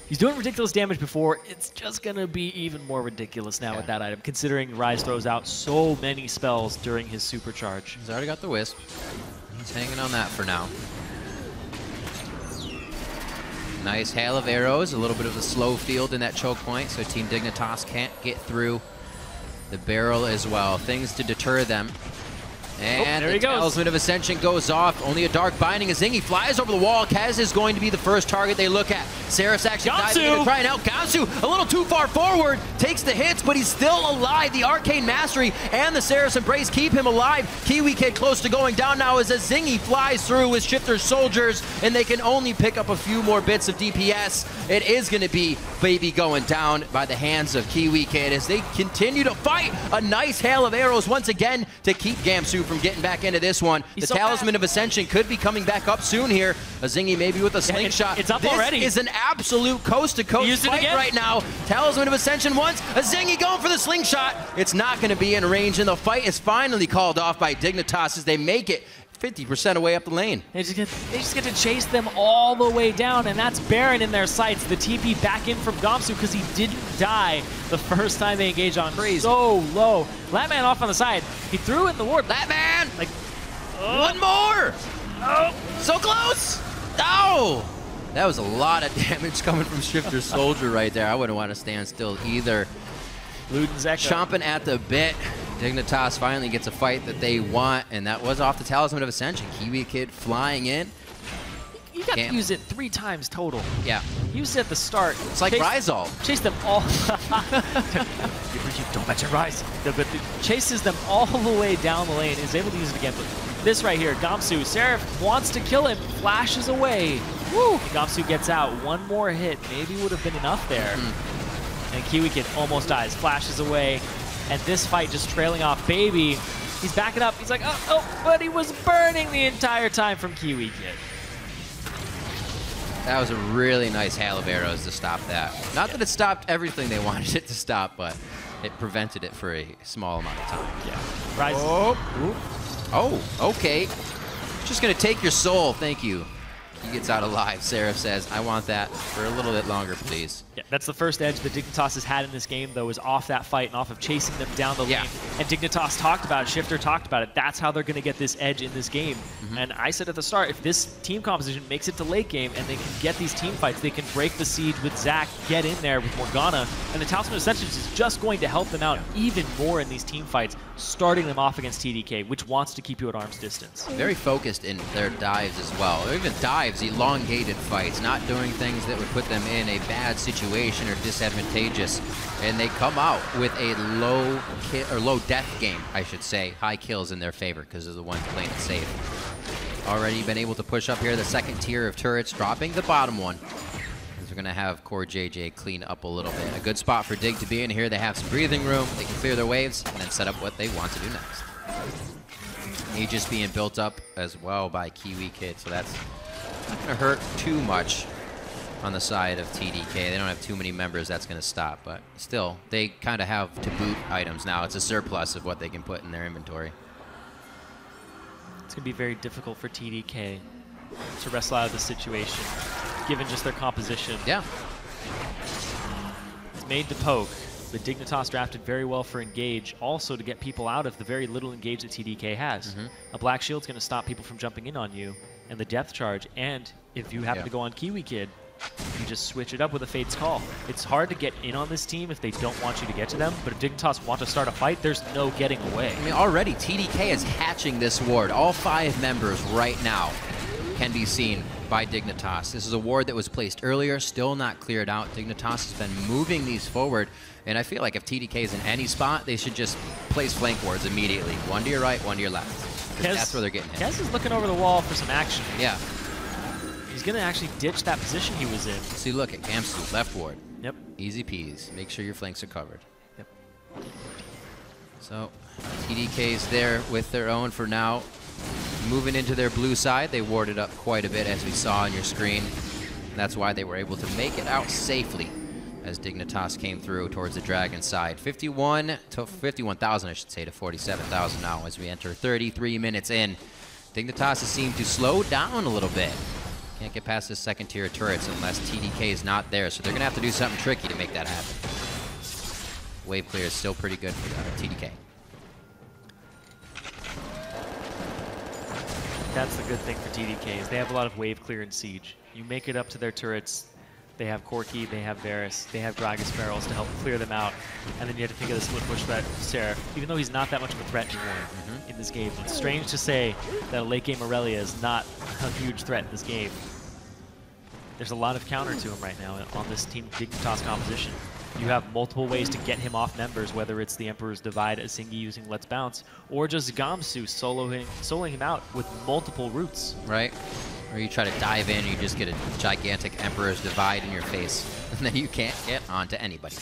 He's doing ridiculous damage before. It's just going to be even more ridiculous now with that item, considering Rise throws out so many spells during his supercharge. He's already got the Wisp. He's hanging on that for now. Nice hail of arrows, a little bit of a slow field in that choke point, so Team Dignitas can't get through the barrel as well. Things to deter them. And the Talisman of Ascension goes off. Only a Dark Binding as Zingy flies over the wall. Kez is going to be the first target they look at. Seraph's actually diving in, crying out. Gamsu a little too far forward. Takes the hits, but he's still alive. The Arcane Mastery and the Seraph's Embrace keep him alive. Kiwi Kid close to going down now as a Zingy flies through with Shifter's soldiers, and they can only pick up a few more bits of DPS. It is going to be Baby going down by the hands of Kiwi Kid as they continue to fight. A nice hail of arrows once again to keep Gamsu from getting back into this one. The Talisman of Ascension could be coming back up soon here. A Zingy maybe with a slingshot. It's up already. This is an absolute coast-to-coast fight right now. Talisman of Ascension once. A Zingy going for the slingshot. It's not going to be in range, and the fight is finally called off by Dignitas as they make it 50% away up the lane. They just get to chase them all the way down, and that's Baron in their sights. The TP back in from Gamsu because he didn't die the first time they engaged on so low. Latman off on the side. He threw in the ward. Latman! Like, one more! Oh, so close! Oh! That was a lot of damage coming from Shifter Soldier right there. I wouldn't want to stand still either. Luden's Echo. Chomping at the bit. Dignitas finally gets a fight that they want, and that was off the Talisman of Ascension. Kiwi Kid flying in. You got to use it 3 times total. Yeah. Use it at the start. It's like Rizal. Chase them all. Don't mention Rise. But chases them all the way down the lane. Is able to use it again. But this right here, Gamsu. Seraph wants to kill him. Flashes away. Woo! Gamsu gets out. One more hit. Maybe would have been enough there. And Kiwi Kid almost dies. Flashes away. And this fight just trailing off Baby. He's backing up. He's like, oh, but he was burning the entire time from Kiwi Kid. That was a really nice hail of arrows to stop that. Not that it stopped everything they wanted it to stop, but it prevented it for a small amount of time. Yeah. Rise. Oh, okay. Just gonna take your soul, thank you. He gets out alive. Seraph says, I want that for a little bit longer, please. Yeah, that's the first edge that Dignitas has had in this game, though, is off that fight and off of chasing them down the lane. And Dignitas talked about it, Shifter talked about it. That's how they're going to get this edge in this game. And I said at the start, if this team composition makes it to late game and they can get these team fights, they can break the siege with Zac, get in there with Morgana, and the Talisman of Ascension is just going to help them out even more in these team fights, starting them off against TDK, which wants to keep you at arm's distance. Very focused in their dives as well. Or even dives, elongated fights, not doing things that would put them in a bad situation or disadvantageous. And they come out with a low death game, I should say. High kills in their favor because they're the ones playing it safe. Already been able to push up here the second tier of turrets, dropping the bottom one. We're going to have Core JJ clean up a little bit. A good spot for Dig to be in here. They have some breathing room. They can clear their waves and then set up what they want to do next. Aegis being built up as well by Kiwi Kid, so that's not going to hurt too much on the side of TDK. They don't have too many members that's going to stop, but still, they kind of have to boot items now. It's a surplus of what they can put in their inventory. It's going to be very difficult for TDK to wrestle out of this situation, given just their composition. Yeah. It's made to poke, but Dignitas drafted very well for engage, also to get people out of the very little engage that TDK has. A black shield's going to stop people from jumping in on you, and the depth charge, and if you happen to go on Kiwi Kid, you just switch it up with a Fate's Call. It's hard to get in on this team if they don't want you to get to them, but if Dignitas want to start a fight, there's no getting away. I mean, already TDK is hatching this ward. All 5 members right now can be seen by Dignitas. This is a ward that was placed earlier, still not cleared out. Dignitas has been moving these forward, and I feel like if TDK is in any spot, they should just place flank wards immediately. One to your right, one to your left. That's where they're getting hit. Kez is looking over the wall for some action. Yeah. He's going to actually ditch that position he was in. See, look at Gamsu, left ward. Yep. Easy peas. Make sure your flanks are covered. Yep. So, TDK's there with their own for now. Moving into their blue side, they warded up quite a bit, as we saw on your screen. And that's why they were able to make it out safely as Dignitas came through towards the Dragon side. 51 to 51,000, I should say, to 47,000 now as we enter 33 minutes in. Dignitas has seemed to slow down a little bit. Can't get past this second tier of turrets unless TDK is not there, so they're going to have to do something tricky to make that happen. Wave clear is still pretty good for TDK. That's the good thing for TDK, is they have a lot of wave clear in Siege. You make it up to their turrets, they have Corki, they have Varus, they have Gragas Barrels to help clear them out, and then you have to think of the split push threat of Seraph, even though he's not that much of a threat anymore in this game. It's strange to say that a late game Aurelia is not a huge threat in this game. There's a lot of counter to him right now on this Team Dignitas composition. You have multiple ways to get him off members, whether it's the Emperor's Divide, Asingi using Let's Bounce, or just Gamsu soloing him out with multiple routes. Right. Or you try to dive in and you just get a gigantic Emperor's Divide in your face, and then you can't get onto anybody.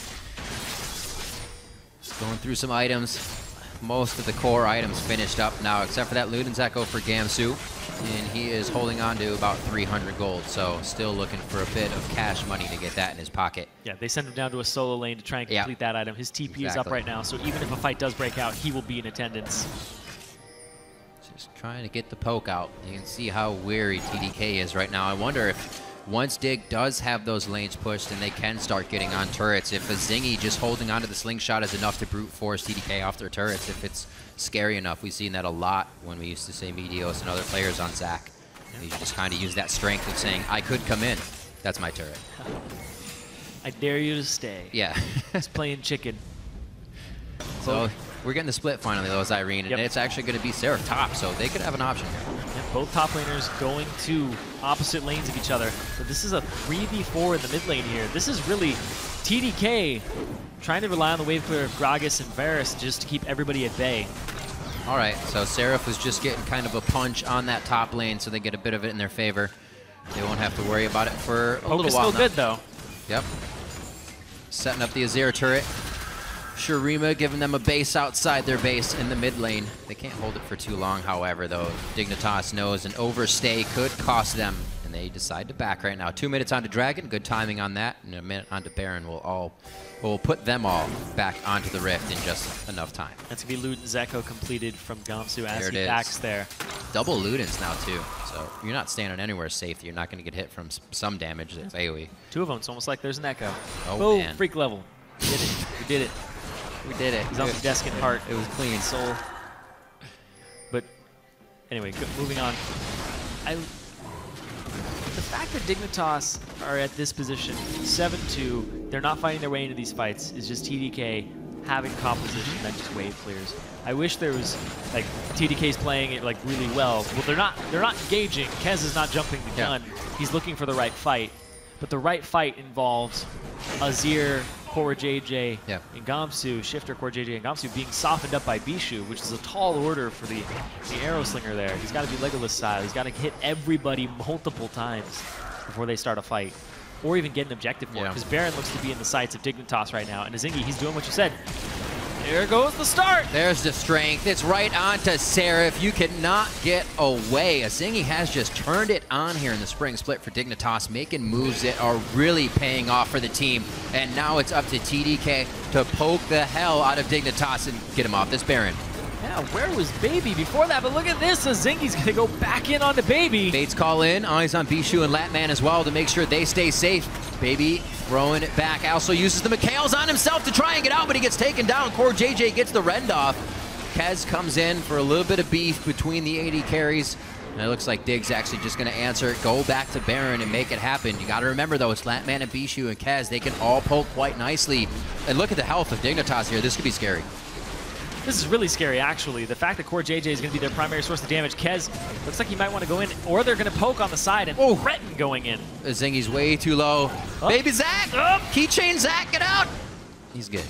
Going through some items. Most of the core items finished up now, except for that Luden's Echo for Gamsu. And he is holding on to about 300 gold, so still looking for a bit of cash money to get that in his pocket. Yeah, they send him down to a solo lane to try and complete that item. His TP is up right now, so even if a fight does break out, he will be in attendance. So Just trying to get the poke out. You can see how weary TDK is right now. I wonder if once Dig does have those lanes pushed and they can start getting on turrets, if a Zingy just holding onto the slingshot is enough to brute force TDK off their turrets, if it's scary enough. We've seen that a lot when we used to say Meteos and other players on Zac. You just kind of use that strength of saying, I could come in. That's my turret. I dare you to stay. Yeah. He's playing chicken. So we're getting the split finally, though, as Irene, and it's actually going to be Seraph top, so they could have an option here. Yep, both top laners going to opposite lanes of each other. So this is a 3v4 in the mid lane here. This is really TDK trying to rely on the wave clear of Gragas and Varus just to keep everybody at bay. All right, so Seraph was just getting kind of a punch on that top lane, so they get a bit of it in their favor. They won't have to worry about it for a little while still good, though. Yep. Setting up the Azir turret. Shurima giving them a base outside their base in the mid lane. They can't hold it for too long, however, though. Dignitas knows an overstay could cost them, and they decide to back right now. 2 minutes onto Dragon, good timing on that, and a minute onto Baron will put them all back onto the Rift in just enough time. That's going to be Luden's Echo completed from Gamsu as he backs there. Double Ludens now, too, so you're not standing anywhere safe. You're not going to get hit from some damage that's AoE. 2 of them, it's almost like there's an Echo. Oh, man. Freak level. We did it. We did it. We did it. He's on the desk and heart. It was clean. Soul. But anyway, moving on. The fact that Dignitas are at this position, 7-2, they're not fighting their way into these fights, is just TDK having composition that just wave clears. I wish there was, like, TDK's playing it like really well. Well, they're not engaging. Kez is not jumping the gun. He's looking for the right fight. But the right fight involves Azir, Core JJ, and Gamsu, Shifter, Core JJ, and Gamsu being softened up by Bishu, which is a tall order for the arrow slinger there. He's got to be Legolas style. He's got to hit everybody multiple times before they start a fight, or even get an objective for it, because Baron looks to be in the sights of Dignitas right now. And Azingi, he's doing what you said. There goes the start. There's the strength. It's right on to Seraph. You cannot get away. Azingi has just turned it on here in the spring split for Dignitas, making moves that are really paying off for the team. And now it's up to TDK to poke the hell out of Dignitas and get him off this Baron. Yeah, where was Baby before that? But look at this. Azingi's going to go back in on the Baby. Bates call in. Eyes on Bishu and Latman as well to make sure they stay safe. Baby throwing it back. Also uses the Mikhails on himself to try and get out, but he gets taken down. Core JJ gets the rend off. Kez comes in for a little bit of beef between the AD carries. And it looks like Dig's actually just going to answer it, go back to Baron and make it happen. You got to remember, though, it's Latman and Bishu and Kez. They can all poke quite nicely. And look at the health of Dignitas here. This could be scary. This is really scary, actually. The fact that Core JJ is going to be their primary source of damage. Kez looks like he might want to go in, or they're going to poke on the side and threaten going in. Zingi's way too low. Baby Zac! Keychain Zac, get out! He's good.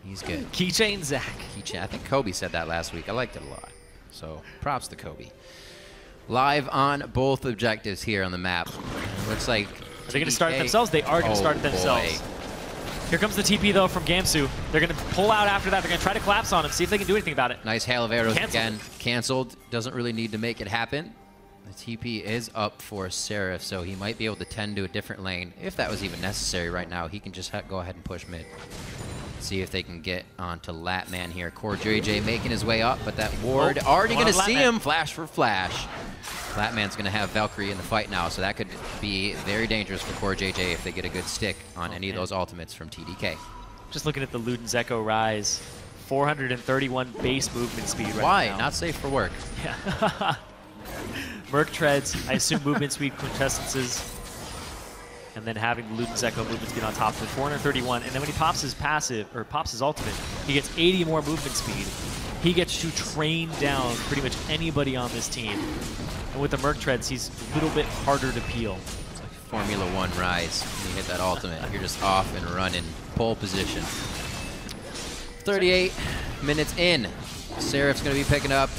He's good. Keychain Zac. Keychain. I think Kobe said that last week. I liked it a lot. So props to Kobe. Live on both objectives here on the map. Looks like Are they going to start it themselves? They are going to start it themselves. Boy. Here comes the TP, though, from Gamsu. They're going to pull out after that. They're going to try to collapse on him, see if they can do anything about it. Nice hail of arrows again. Canceled. Doesn't really need to make it happen. The TP is up for Seraph, so he might be able to tend to a different lane. If that was even necessary right now, he can just go ahead and push mid. See if they can get onto Latman here. Core JJ making his way up, but that ward already going to see him. Flash for flash. Latman's going to have Valkyrie in the fight now, so that could be very dangerous for Core JJ if they get a good stick on any of those ultimates from TDK. Just looking at the Luden's Echo Rise. 431 base movement speed right now. Why? Not safe for work. Yeah. Merc treads, I assume movement speed quintessences. And then having the Luden's Echo movement speed on top of it, 431. And then when he pops his passive, or pops his ultimate, he gets 80 more movement speed. He gets to train down pretty much anybody on this team. And with the Merc treads, he's a little bit harder to peel. It's like Formula 1 Rise. When you hit that ultimate, you're just off and running. Pole position. 38 minutes in. Seraph's going to be picking up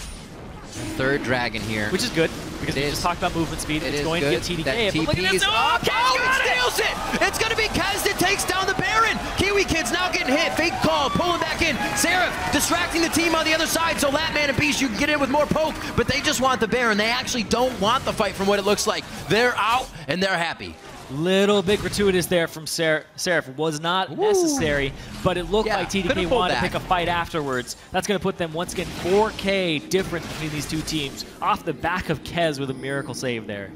third dragon here. Which is good, because we just talked about movement speed. It's going to get TDK. That TP is up. Oh, he steals it! It's going to be Kez that takes down the Baron. Kiwi Kid's now getting hit. Fake call, pulling back in. Seraph distracting the team on the other side, so Latman and Beast, you can get in with more poke, but they just want the Baron. They actually don't want the fight from what it looks like. They're out, and they're happy. Little bit gratuitous there from Seraph. Was not necessary, but it looked like TDK wanted to pick a fight afterwards. That's going to put them, once again, 4K difference between these two teams off the back of Kez with a miracle save there.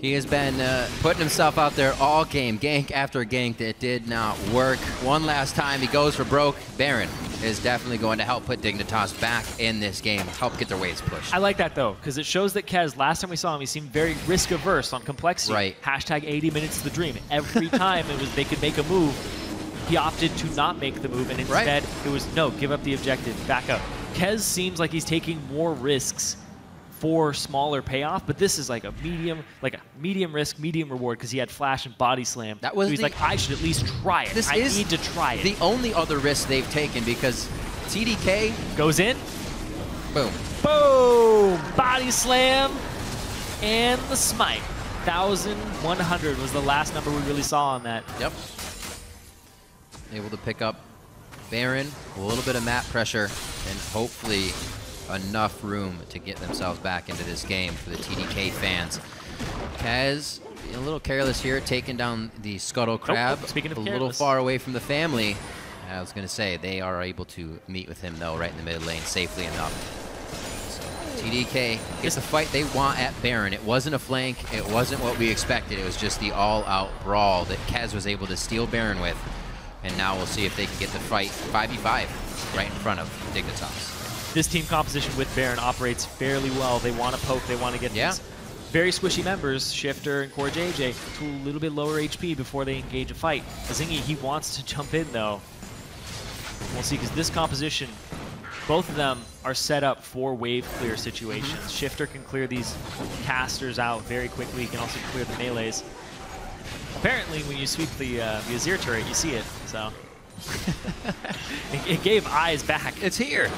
He has been putting himself out there all game, gank after gank that did not work. One last time, he goes for broke. Baron is definitely going to help put Dignitas back in this game, help get their waves pushed. I like that, though, because it shows that Kez, last time we saw him, he seemed very risk-averse on complexity. Right. Hashtag 80 minutes to the dream. Every time they could make a move, he opted to not make the move, and instead it was, no, give up the objective, back up. Kez seems like he's taking more risks for smaller payoff, but this is like a medium risk, medium reward because he had flash and body slam. That was so he's like, I should at least try it. I need to try it. The only other risk they've taken because TDK goes in. Boom. Boom! Body slam and the smite. 1,100 was the last number we really saw on that. Yep. Able to pick up Baron, a little bit of map pressure, and hopefully enough room to get themselves back into this game for the TDK fans. Kaz, a little careless here, taking down the Scuttle Crab. Speaking of a little far away from the family. I was going to say, they are able to meet with him, though, right in the mid lane safely enough. So TDK gets the fight they want at Baron. It wasn't a flank. It wasn't what we expected. It was just the all-out brawl that Kaz was able to steal Baron with. And now we'll see if they can get the fight 5v5 right in front of Dignitas. This team composition with Baron operates fairly well. They want to poke, they want to get these very squishy members, Shifter and Core JJ, to a little bit lower HP before they engage a fight. Zingy, he wants to jump in though. We'll see, because this composition, both of them are set up for wave clear situations. Shifter can clear these casters out very quickly. He can also clear the melees. Apparently, when you sweep the Azir turret, you see it, so. it gave eyes back. It's here.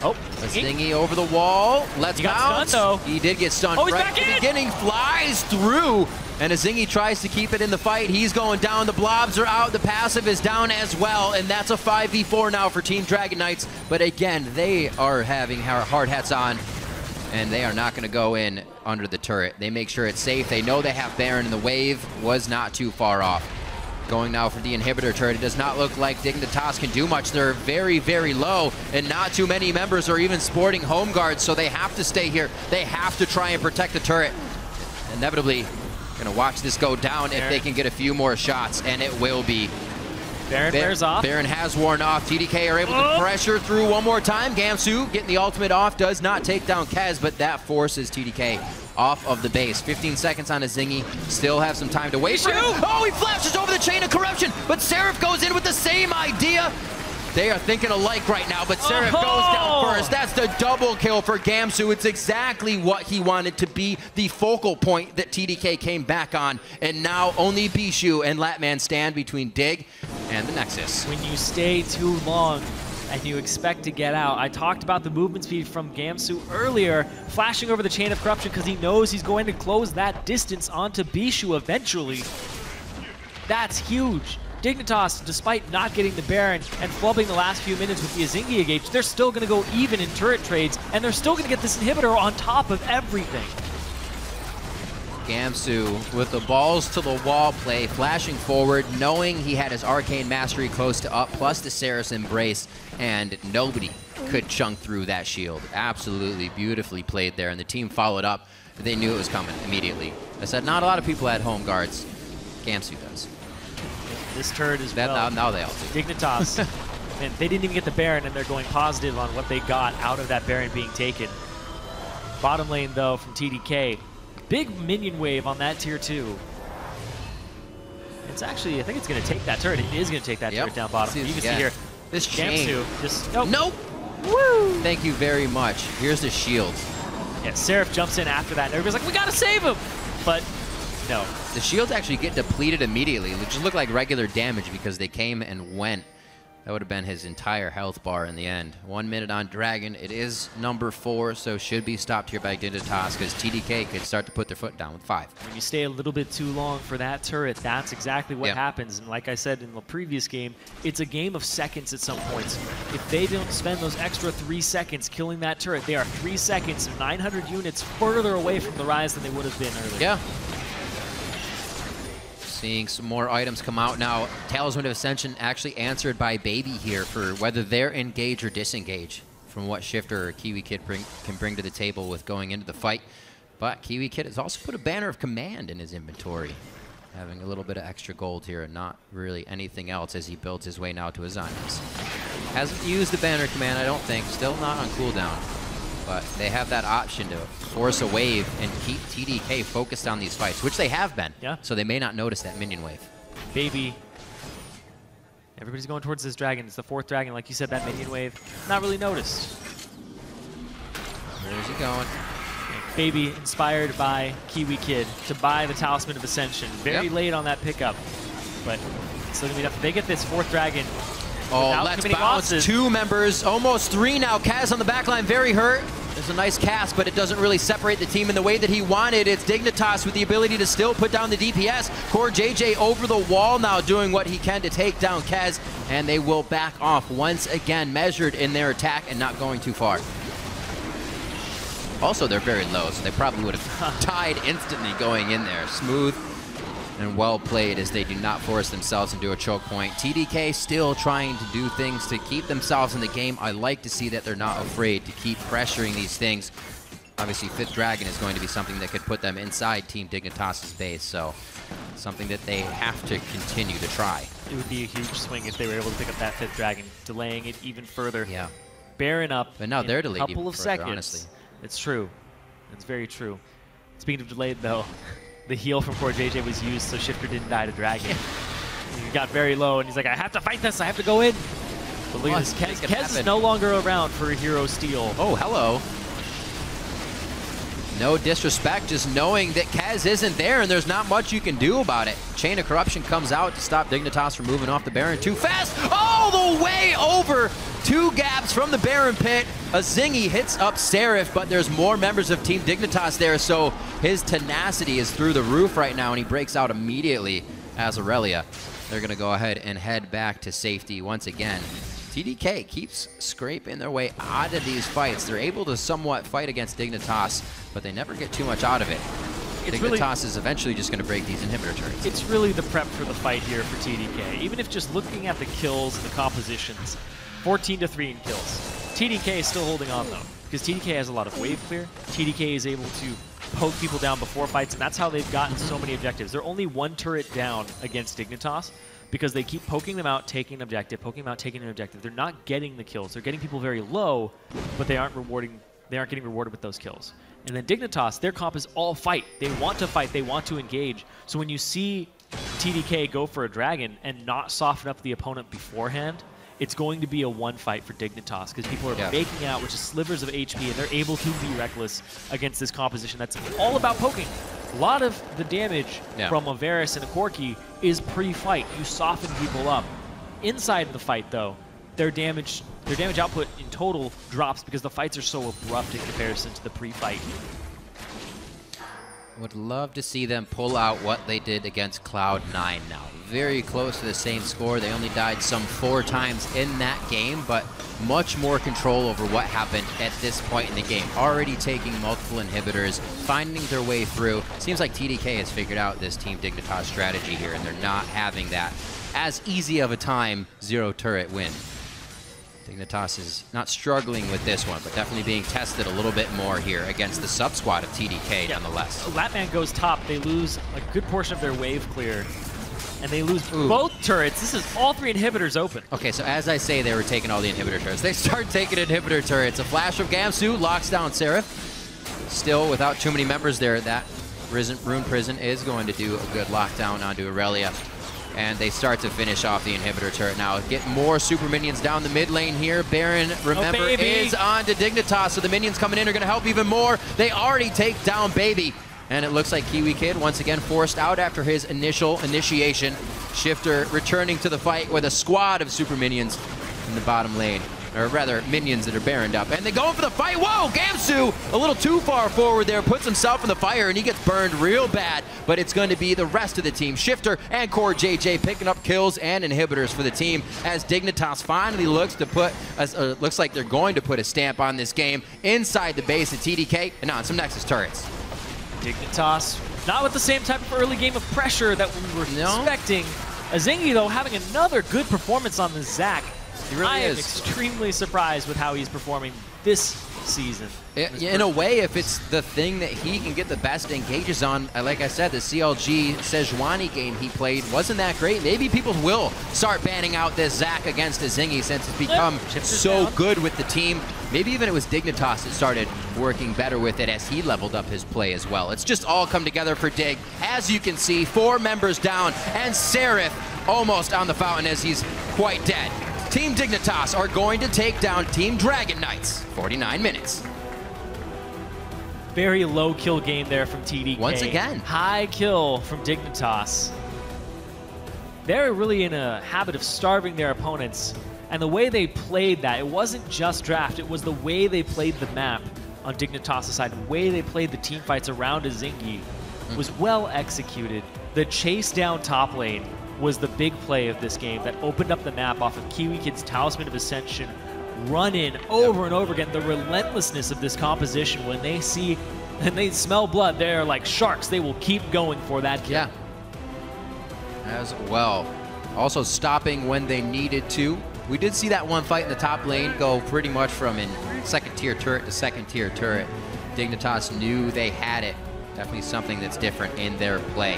Oh, Zingy over the wall. Let's bounce. Stunned, though. He did get stunned right at the beginning. Flies through. And as Zingy tries to keep it in the fight, he's going down. The blobs are out. The passive is down as well. And that's a 5v4 now for Team Dragon Knights. But again, they are having hard hats on. And they are not going to go in under the turret. They make sure it's safe. They know they have Baron, and the wave was not too far off. Going now for the inhibitor turret. It does not look like Dignitas can do much. They're very, very low, and not too many members are even sporting home guards, so they have to stay here. They have to try and protect the turret. Inevitably, going to watch this go down if they can get a few more shots, and it will be. Baron wears off. Baron has worn off. TDK are able to pressure through one more time. Gamsu getting the ultimate off, does not take down Kez, but that forces TDK off of the base. 15 seconds on a Zingy. Still have some time to wait. Oh, he flashes over the chain of corruption, but Seraph goes in with the same idea. They are thinking alike right now, but Seraph goes down first. That's the double kill for Gamsu. It's exactly what he wanted to be, the focal point that TDK came back on. And now only Bishu and Latman stand between Dig and the Nexus. When you stay too long and you expect to get out, I talked about the movement speed from Gamsu earlier, flashing over the chain of corruption because he knows he's going to close that distance onto Bishu eventually. That's huge. Dignitas, despite not getting the Baron and flubbing the last few minutes with the Azingia engage, they're still going to go even in turret trades, and they're still going to get this inhibitor on top of everything. Gamsu with the balls to the wall play, flashing forward, knowing he had his Arcane Mastery close to up, plus the Saris Embrace, and nobody could chunk through that shield. Absolutely beautifully played there, and the team followed up. They knew it was coming immediately. I said not a lot of people had home guards. Gamsu does. This turret is well. Now they all do. Dignitas, and they didn't even get the Baron, and they're going positive on what they got out of that Baron being taken. Bottom lane, though, from TDK. Big minion wave on that tier 2. It's actually, I think it's going to take that turret. It is going to take that turret down bottom. You can see here. This chain. Just, nope. Woo! Thank you very much. Here's the shield. Yeah, Seraph jumps in after that, and everybody's like, we got to save him! But no. The shields actually get depleted immediately. It just looked like regular damage because they came and went. That would have been his entire health bar in the end. 1 minute on Dragon. It is number 4, so should be stopped here by Dignitas because TDK could start to put their foot down with 5. When you stay a little bit too long for that turret, that's exactly what happens. And like I said in the previous game, it's a game of seconds at some points. If they don't spend those extra 3 seconds killing that turret, they are 3 seconds, 900 units further away from the rise than they would have been earlier. Yeah. Seeing some more items come out now. Talisman of Ascension actually answered by Baby here for whether they're engage or disengage from what Shifter or Kiwi Kid can bring to the table with going into the fight. But Kiwi Kid has also put a Banner of Command in his inventory, having a little bit of extra gold here and not really anything else as he builds his way now to his items. Hasn't used the Banner of Command, I don't think. Still not on cooldown. But they have that option to force a wave and keep TDK focused on these fights, which they have been. Yeah. So they may not notice that minion wave. Baby. Everybody's going towards this dragon. It's the 4th dragon. Like you said, that minion wave, not really noticed. Where's he going? Baby inspired by Kiwi Kid to buy the Talisman of Ascension. Very late on that pickup, but still gonna be enough. They get this 4th dragon. Oh, let's bounce. 2 members, almost 3 now. Kaz on the back line, very hurt. There's a nice cast, but it doesn't really separate the team in the way that he wanted. It's Dignitas with the ability to still put down the DPS. Core JJ over the wall now doing what he can to take down Kaz, and they will back off once again, measured in their attack and not going too far. Also, they're very low, so they probably would have tied instantly going in there. Smooth and well played as they do not force themselves into a choke point. TDK still trying to do things to keep themselves in the game. I like to see that they're not afraid to keep pressuring these things. Obviously, 5th Dragon is going to be something that could put them inside Team Dignitas' base, so something that they have to continue to try. It would be a huge swing if they were able to pick up that 5th Dragon, delaying it even further. Yeah. Baron up but now they're delayed a couple of further, seconds. Honestly. It's true. It's very true. Speaking of delayed, though, the heal from Core JJ was used so Shifter didn't die to Dragon. He got very low, and he's like, I have to fight this. I have to go in. But look at this. Kez is no longer around for a hero steal. Oh, hello. No disrespect, just knowing that Kaz isn't there and there's not much you can do about it. Chain of Corruption comes out to stop Dignitas from moving off the Baron too fast. All the way over. 2 gaps from the Baron pit. A Zingy hits up Seraph, but there's more members of Team Dignitas there, so his tenacity is through the roof right now, and he breaks out immediately as Aurelia. They're going to go ahead and head back to safety once again. TDK keeps scraping their way out of these fights. They're able to somewhat fight against Dignitas, but they never get too much out of it. Dignitas is eventually just going to break these inhibitor turrets. It's really the prep for the fight here for TDK. Even if just looking at the kills and the compositions, 14-3 in kills. TDK is still holding on, though, because TDK has a lot of wave clear. TDK is able to poke people down before fights, and that's how they've gotten so many objectives. They're only 1 turret down against Dignitas because they keep poking them out, taking an objective, poking them out, taking an objective. They're not getting the kills. They're getting people very low, but they aren't getting rewarded with those kills. And then Dignitas, their comp is all fight. They want to fight. They want to engage. So when you see TDK go for a dragon and not soften up the opponent beforehand, it's going to be a 1 fight for Dignitas because people are making out with just slivers of HP, and they're able to be reckless against this composition that's all about poking. A lot of the damage from a Varus and a Corki is pre-fight. You soften people up. Inside the fight, though, their damage output in total drops because the fights are so abrupt in comparison to the pre-fight. Would love to see them pull out what they did against Cloud9 now. Very close to the same score. They only died some 4 times in that game, but much more control over what happened at this point in the game. Already taking multiple inhibitors, finding their way through. Seems like TDK has figured out this Team Dignitas strategy here, and they're not having that as easy of a time 0 turret win. Dignitas is not struggling with this one, but definitely being tested a little bit more here against the sub-squad of TDK nonetheless. Latman goes top. They lose a good portion of their wave clear, and they lose both turrets. This is all 3 inhibitors open. Okay, so as I say, they were taking all the inhibitor turrets. They start taking inhibitor turrets. A flash of Gamsu locks down Seraph. Still, without too many members there, that Rune Prison is going to do a good lockdown onto Aurelia. And they start to finish off the inhibitor turret now. Get more super minions down the mid lane here. Baron, remember, is on to Dignitas, so the minions coming in are going to help even more. They already take down Baby. And it looks like Kiwi Kid once again forced out after his initial initiation. Shifter returning to the fight with a squad of super minions in the bottom lane. Or rather, minions that are baroned up. And they go for the fight. Whoa, Gamsu a little too far forward there. Puts himself in the fire, and he gets burned real bad. But it's going to be the rest of the team. Shifter and Core JJ picking up kills and inhibitors for the team as Dignitas finally looks to put, looks like they're going to put a stamp on this game inside the base of TDK and on some Nexus turrets. Dignitas Not with the same type of early game of pressure that we were expecting. Azingi, though, having another good performance on the Zac. He really I am is. extremely surprised with how he's performing this season. In a way, if it's the thing that he can get the best engages on, like I said, the CLG Sejuani game he played wasn't that great. Maybe people will start banning out this Zac against Azingi since it's become so good with the team. Maybe even it was Dignitas that started working better with it as he leveled up his play as well. It's just all come together for Dig. As you can see, 4 members down, and Seraph almost on the fountain as he's quite dead. Team Dignitas are going to take down Team Dragon Knights. 49 minutes. Very low kill game there from TDK. Once again. High kill from Dignitas. They're really in a habit of starving their opponents. And the way they played that, it wasn't just draft, it was the way they played the map on Dignitas' side. The way they played the team fights around Azingi was well executed. The chase down top lane was the big play of this game that opened up the map off of Kiwi Kid's Talisman of Ascension. Run in over and over again. The relentlessness of this composition, when they see and they smell blood, they're like sharks. They will keep going for that kill. Yeah. As well. Also stopping when they needed to. We did see that one fight in the top lane go pretty much from in second tier turret to second tier turret. Dignitas knew they had it. Definitely something that's different in their play.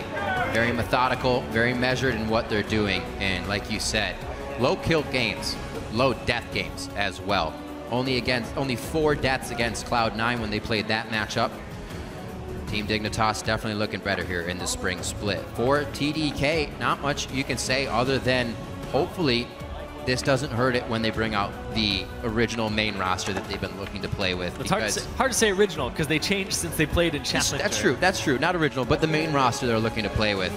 Very methodical, very measured in what they're doing. And like you said, low kill games, low death games as well. Only 4 deaths against Cloud9 when they played that matchup. Team Dignitas definitely looking better here in the spring split. For TDK, not much you can say other than hopefully this doesn't hurt it when they bring out the original main roster that they've been looking to play with. It's hard to say original because they changed since they played in Challenger. That's true. Not original, but the main roster they're looking to play with.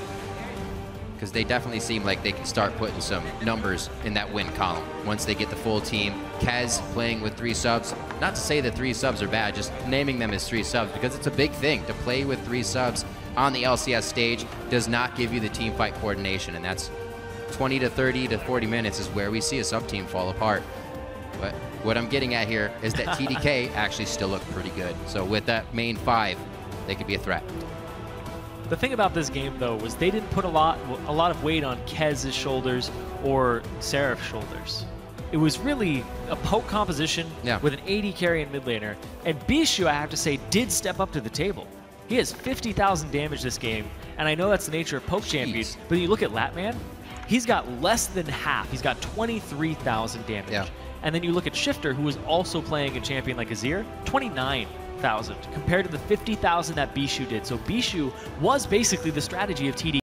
Because they definitely seem like they can start putting some numbers in that win column once they get the full team. Kez playing with 3 subs. Not to say that 3 subs are bad, just naming them as 3 subs because it's a big thing. To play with 3 subs on the LCS stage does not give you the team fight coordination, and that's 20 to 30 to 40 minutes is where we see a sub-team fall apart. But what I'm getting at here is that TDK actually still look pretty good. So with that main 5, they could be a threat. The thing about this game, though, was they didn't put a lot of weight on Kez's shoulders or Seraph's shoulders. It was really a poke composition with an AD carry and mid laner. And Bishu, I have to say, did step up to the table. He has 50,000 damage this game, and I know that's the nature of poke champions, but you look at Latman, he's got less than half. He's got 23,000 damage. Yeah. And then you look at Shifter, who was also playing a champion like Azir, 29,000 compared to the 50,000 that Bishu did. So Bishu was basically the strategy of TD.